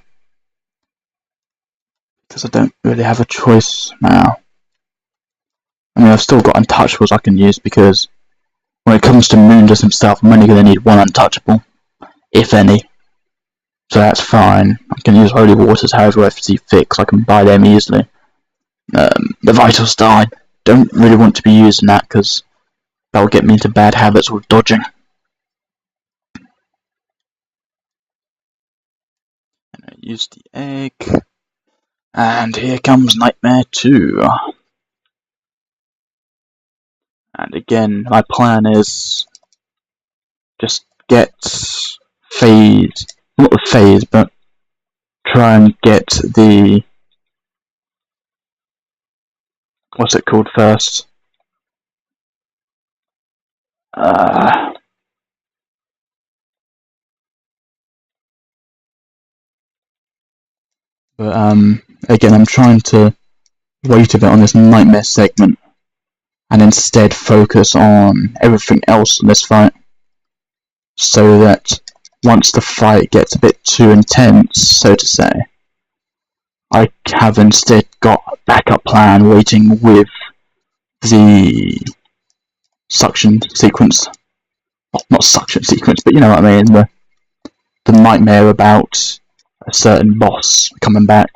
because I don't really have a choice now. I mean, I've still got untouchables I can use, because when it comes to Moondust himself, I'm only going to need one untouchable, if any. So that's fine. I can use Holy Waters however I see fit, because I can buy them easily. The Vital Star, I don't really want to be using that, because that will get me into bad habits with dodging. And I use the egg. And here comes Nightmare 2. And again, my plan is just get phase, not the phase, but try and get the, what's it called first? Again, I'm trying to wait a bit on this Nightmare segment and instead focus on everything else in this fight, so that once the fight gets a bit too intense, so to say, I have instead got a backup plan waiting with the suction sequence. Well, not suction sequence, but you know what I mean, the nightmare about a certain boss coming back.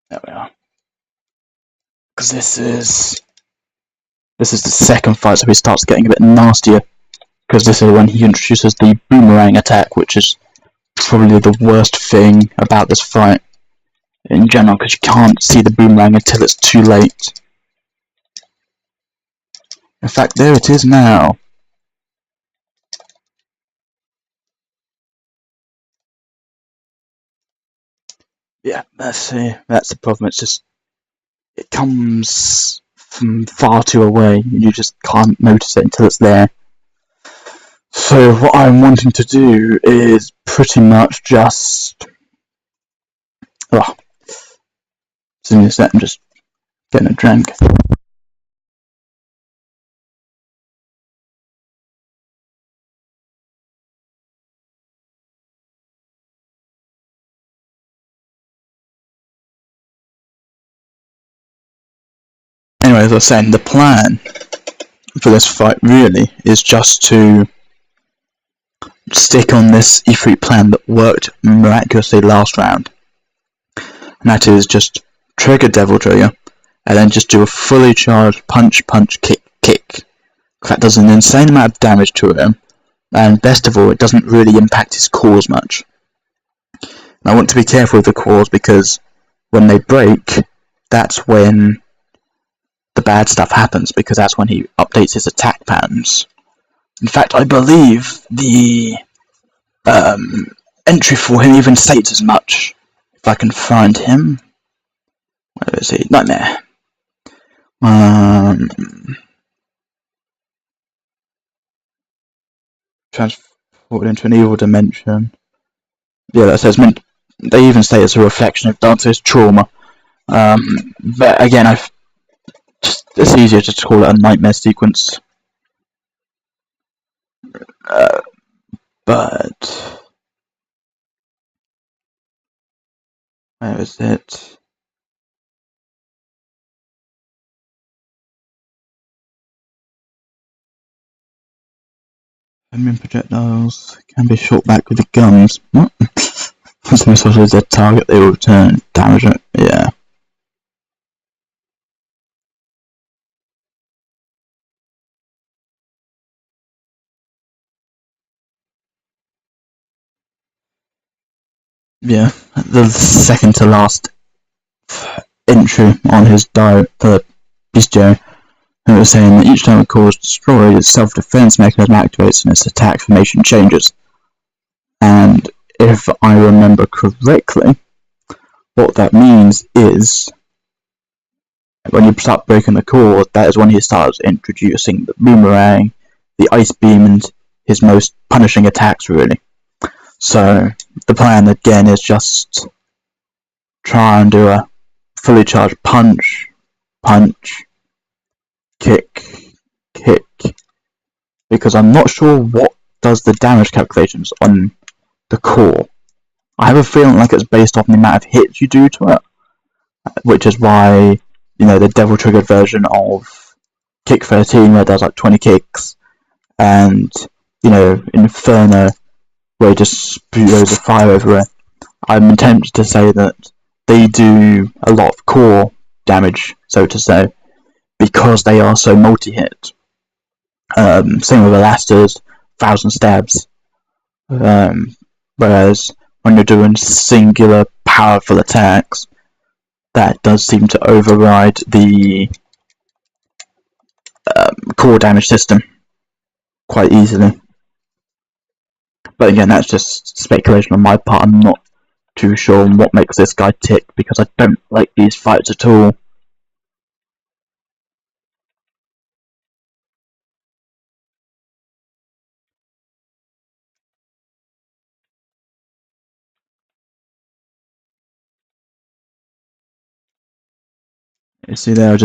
There we are. Because this is the second fight, so he starts getting a bit nastier. Because this is when he introduces the boomerang attack, which is probably the worst thing about this fight in general, because you can't see the boomerang until it's too late. In fact, there it is now. Yeah, that's the problem. It's just, it comes from far too away, and you just can't notice it until it's there. So what I'm wanting to do is pretty much just... Oh, give me a sec, I'm just getting a drink. Anyway, as I was saying, the plan for this fight really is just to stick on this E3 plan that worked miraculously last round. And that is just trigger Devil Trigger, and then just do a fully charged punch, punch, kick, kick. That does an insane amount of damage to him, and best of all, it doesn't really impact his cores much. And I want to be careful with the cores, because when they break, that's when the bad stuff happens, because that's when he updates his attack patterns. In fact, I believe the entry for him even states as much. If I can find him. Where is he? Nightmare. Transported into an evil dimension. Yeah, that says meant. They even say it's a reflection of Dante's trauma. But again, it's easier just to call it a nightmare sequence. But where is it? Immune projectiles can be shot back with the guns. What? Once the missile is their target, they will return damage it. Yeah. Yeah, the second to last entry on his diary for Bistio, it was saying that each time a core is destroyed, its self-defense mechanism activates and its attack formation changes. And if I remember correctly, what that means is when you start breaking the core, that is when he starts introducing the boomerang, the ice beam, and his most punishing attacks, really. So the plan again is just try and do a fully charged punch, punch, kick, kick, because I'm not sure what does the damage calculations on the core. I have a feeling like it's based off the amount of hits you do to it, which is why, the devil triggered version of Kick 13 where it does like 20 kicks, and, Inferno where it just spews of fire over it. I'm tempted to say that they do a lot of core damage, so to say, because they are so multi-hit. Same with Elasters, 1,000 stabs. Whereas when you're doing singular powerful attacks, that does seem to override the core damage system quite easily. But again, that's just speculation on my part. I'm not too sure on what makes this guy tick, because I don't like these fights at all. You see there,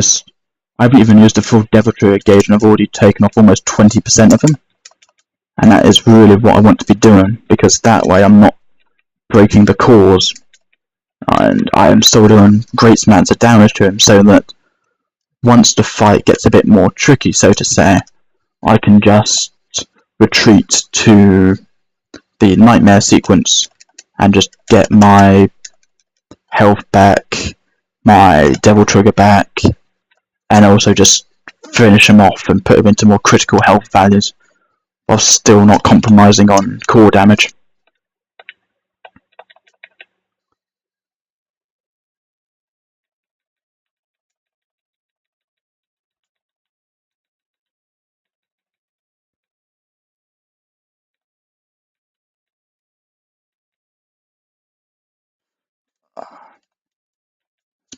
I haven't even used a full Devil Trigger gauge and I've already taken off almost 20% of them. And that is really what I want to be doing, because that way I'm not breaking the cores, and I am still doing great amounts of damage to him, so that once the fight gets a bit more tricky, so to say, I can just retreat to the Nightmare sequence and just get my health back, my Devil Trigger back, and also just finish him off and put him into more critical health values, while still not compromising on core damage.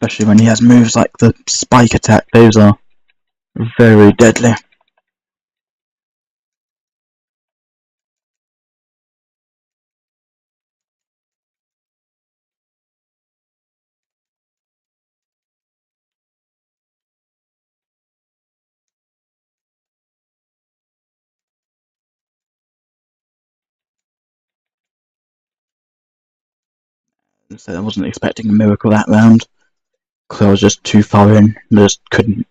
Especially when he has moves like the spike attack, those are very deadly. So I wasn't expecting a miracle that round, because I was just too far in, and just couldn't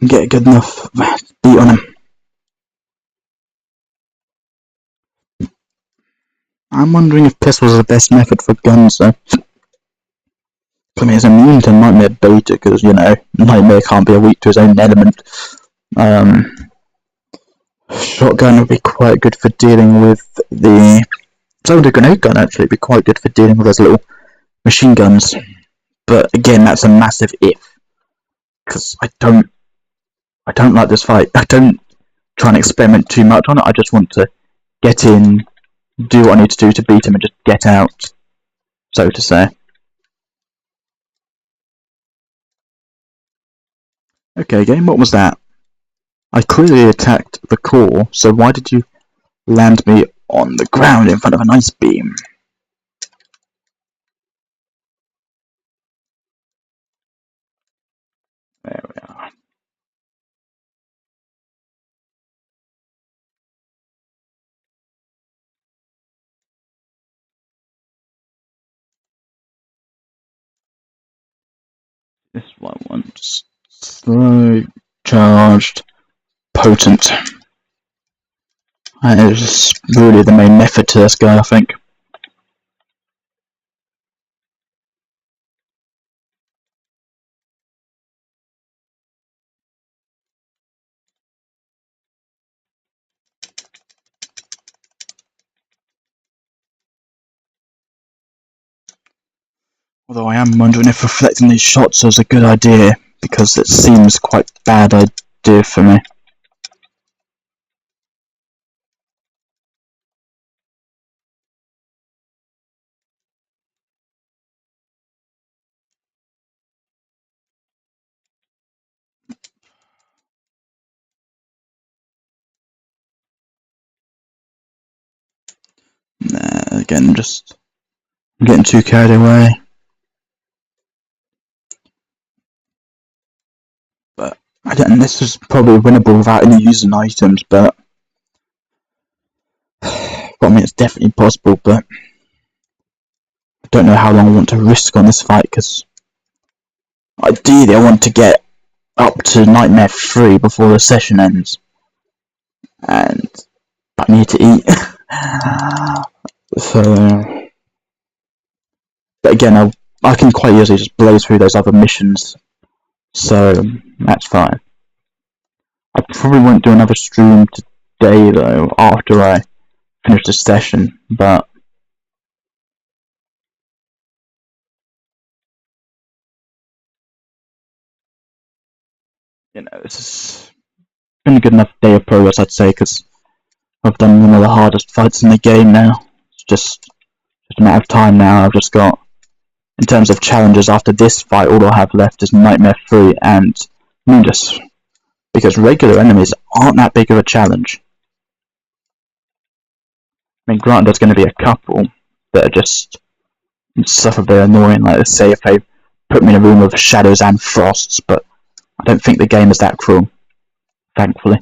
get a good enough beat on him. I'm wondering if pistols are the best method for guns, though. I mean, it's immune to Nightmare Beta, because, Nightmare can't be weak to his own element. Shotgun would be quite good for dealing with the... So would a grenade gun, actually, be quite good for dealing with those little machine guns. But again, that's a massive if, because I don't like this fight. I don't try and experiment too much on it. I just want to get in, do what I need to do to beat him, and just get out, so to say. Okay, game, what was that? I clearly attacked the core, so why did you land me on the ground in front of an ice beam? There we are. This one wants slow, charged, potent. That is really the main method to this guy, I think. Although I am wondering if reflecting these shots is a good idea, because it seems quite a bad idea for me. Nah, again, I'm getting too carried away. But And this is probably winnable without any using items, but well, I mean, it's definitely possible, but I don't know how long I want to risk on this fight, because ideally I want to get up to Nightmare 3 before the session ends, and I need to eat. So, but again, I can quite easily just blaze through those other missions, so that's fine. I probably won't do another stream today, though, after I finish the session, but you know, this has been a good enough day of progress, I'd say, because I've done one of the hardest fights in the game now. It's just a matter of time now. I've just got, in terms of challenges after this fight, all I have left is Nightmare 3 and Mundus, because regular enemies aren't that big of a challenge. I mean, granted, there's going to be a couple that are just insufferably annoying, like say if they put me in a room with shadows and frosts, but I don't think the game is that cruel, thankfully.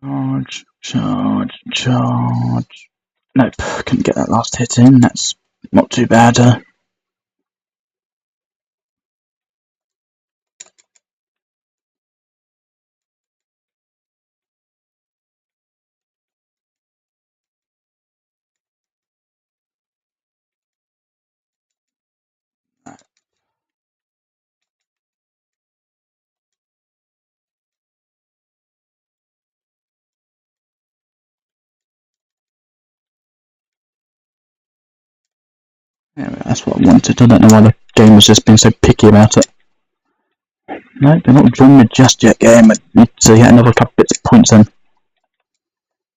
Charge, charge, charge. Nope, couldn't get that last hit in. That's not too bad. Anyway, that's what I wanted. I don't know why the game was just being so picky about it. No, they're not drawing me just yet, game. I need to get another couple bits of points in.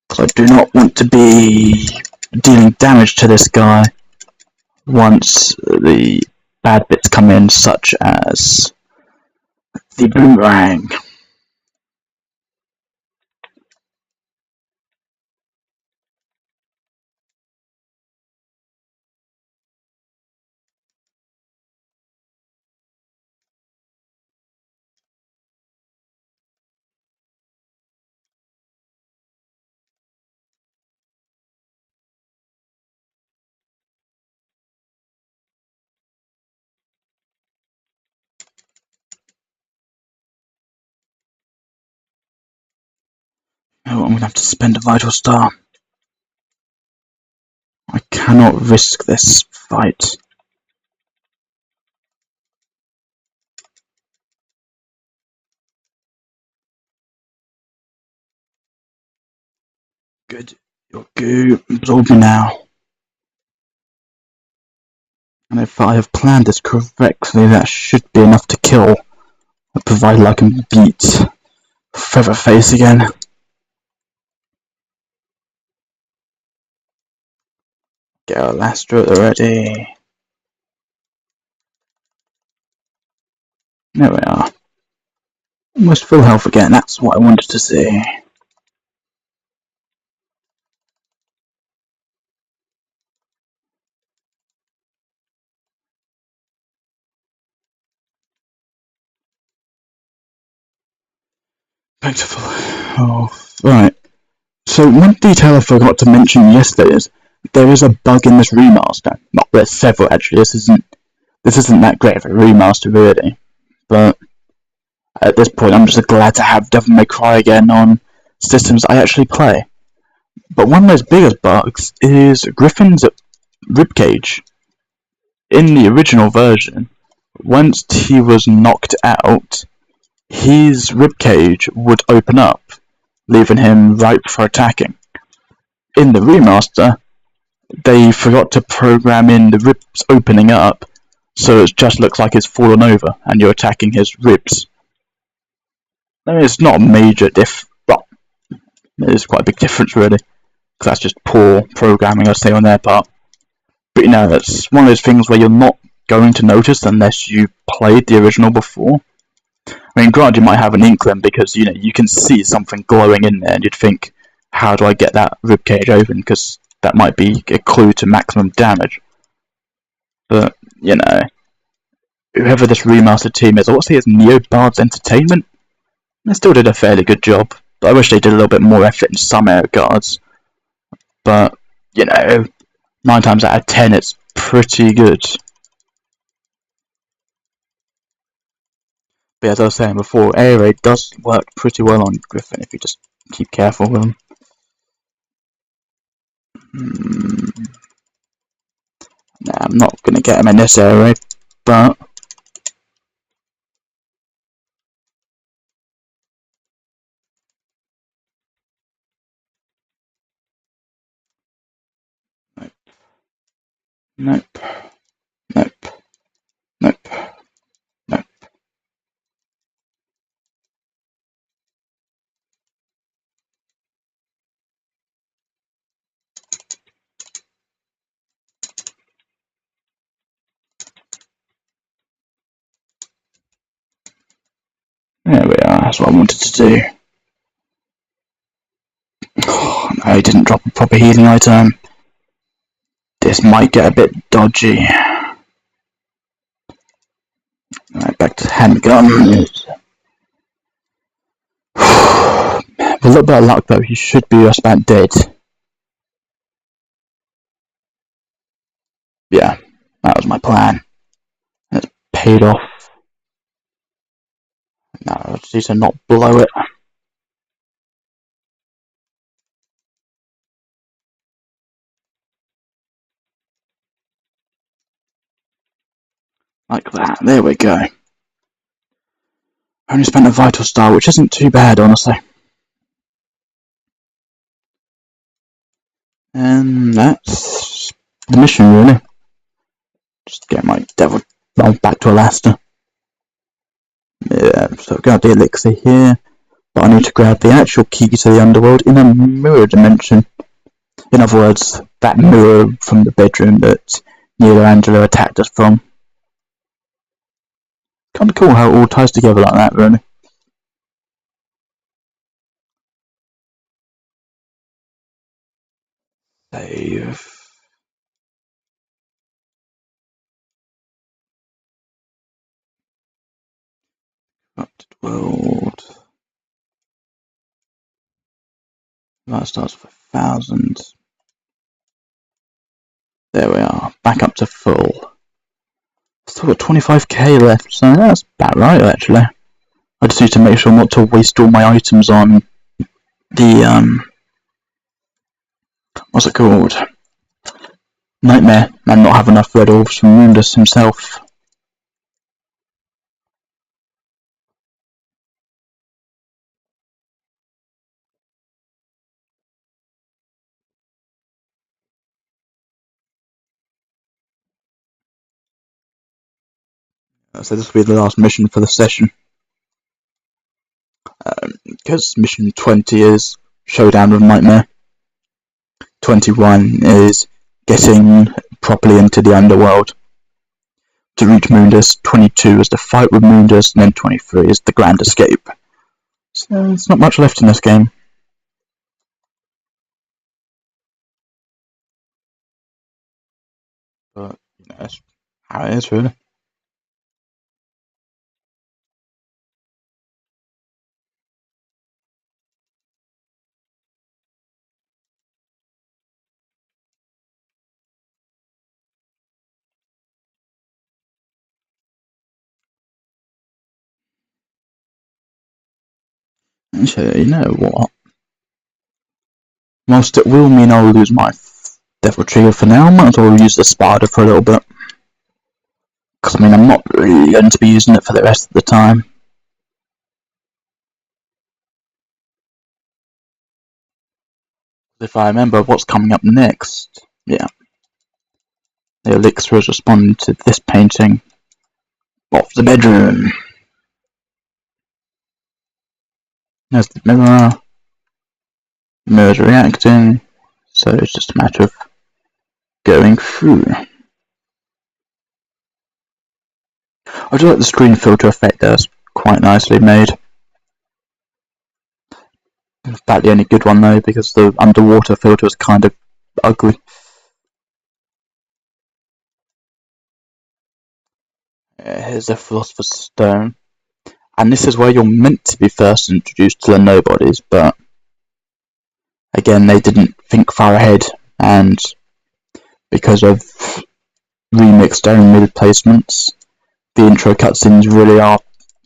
Because I do not want to be dealing damage to this guy once the bad bits come in, such as the boomerang. Oh, I'm going to have to spend a vital star. I cannot risk this fight. Good. Your goo. Absorb me now. And if I have planned this correctly, that should be enough to kill, provided I can beat Featherface again. Get our last ready. There we are. Almost full health again, that's what I wanted to see. Back to full health. Right. So one detail I forgot to mention yesterday is there is a bug in this remaster. Not there's several actually. This isn't that great of a remaster really. But at this point I'm just glad to have Devil May Cry again on systems I actually play. But one of those biggest bugs is Griffin's ribcage. In the original version, once he was knocked out, his ribcage would open up, leaving him ripe for attacking. In the remaster, they forgot to program in the ribs opening up, so it just looks like it's fallen over and you're attacking his ribs. I mean, it's not a major but it is quite a big difference really, because that's just poor programming, I'd say, on their part. But you know, it's one of those things where you're not going to notice unless you played the original before. I mean, granted, you might have an inkling because you can see something glowing in there, and you'd think, "How do I get that ribcage open?" Because that might be a clue to maximum damage. But whoever this remastered team is, I want to say it's Neo Bard's Entertainment. They still did a fairly good job. But I wish they did a little bit more effort in some regards. But 9 times out of 10, it's pretty good. But as I was saying before, air raid does work pretty well on Griffin if you just keep careful with them. Nah, I'm not going to get him in this air raid, but nope, nope, nope, nope. There we are, that's what I wanted to do. Oh, no, he didn't drop a proper healing item. This might get a bit dodgy. Right, back to handgun. With a little bit of luck though, he should be just about dead. Yeah, that was my plan. It's paid off. Now I just need to not blow it. Like that, there we go. I only spent a vital star, which isn't too bad, honestly. And that's the mission, really. Just get my devil back to Alaska. Yeah, so I've got the elixir here, but I need to grab the actual key to the underworld in a mirror dimension. In other words, that mirror from the bedroom that Neil and Angelo attacked us from. Kind of cool how it all ties together like that, really. Save. Corrupted world. That starts with 1,000. There we are, back up to full. Still got 25k left, so that's about right actually. I just need to make sure not to waste all my items on the what's it called? Nightmare, and not have enough red orbs from Mundus himself. So this will be the last mission for the session. Because mission 20 is Showdown with Nightmare. 21 is getting properly into the underworld to reach Mundus. 22 is the fight with Mundus, and then 23 is the grand escape. So there's not much left in this game. But that's how it is, really. Actually, you know what? Whilst it will mean I'll lose my Devil Trigger for now, I might as well use the Spider for a little bit. Because, I mean, I'm not really going to be using it for the rest of the time. If I remember what's coming up next, yeah. The elixir is responding to this painting of the bedroom. There's the mirror. The mirror's reacting, so it's just a matter of going through. I do like the screen filter effect there, it's quite nicely made. About the only good one though, because the underwater filter is kind of ugly. Here's the Philosopher's Stone. And this is where you're meant to be first introduced to the nobodies, but again, they didn't think far ahead, and because of remixed only placements, the intro cutscenes really are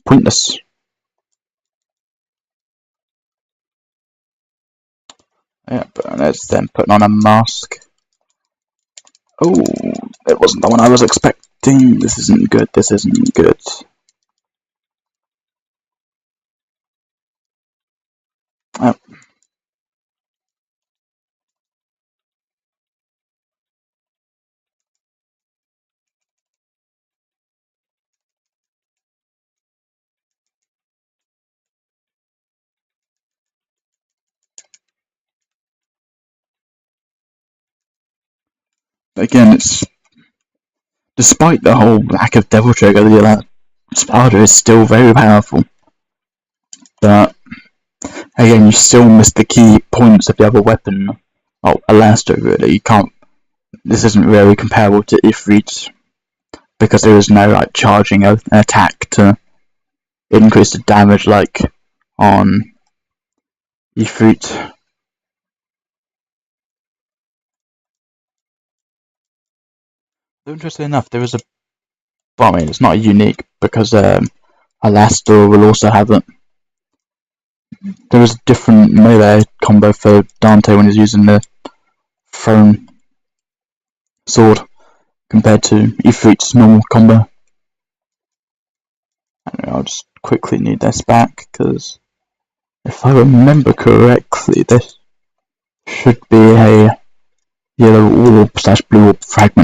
pointless. Yeah, but there's them putting on a mask. Oh, it wasn't the one I was expecting. This isn't good. This isn't good. Oh. Again, it's despite the whole lack of Devil Trigger, the Spada is still very powerful. But again, you still miss the key points of the other weapon. Oh, Elasto, really. You can't. This isn't really comparable to Ifrit because there is no like charging an attack to increase the damage like on Ifrit. Interestingly enough, there is a. Well, I mean, it's not unique because Alastor will also have it. There is a different melee combo for Dante when he's using the thrown sword compared to Ifrit's normal combo. I'll just quickly need this back because if I remember correctly, this should be a yellow orb / blue orb fragment.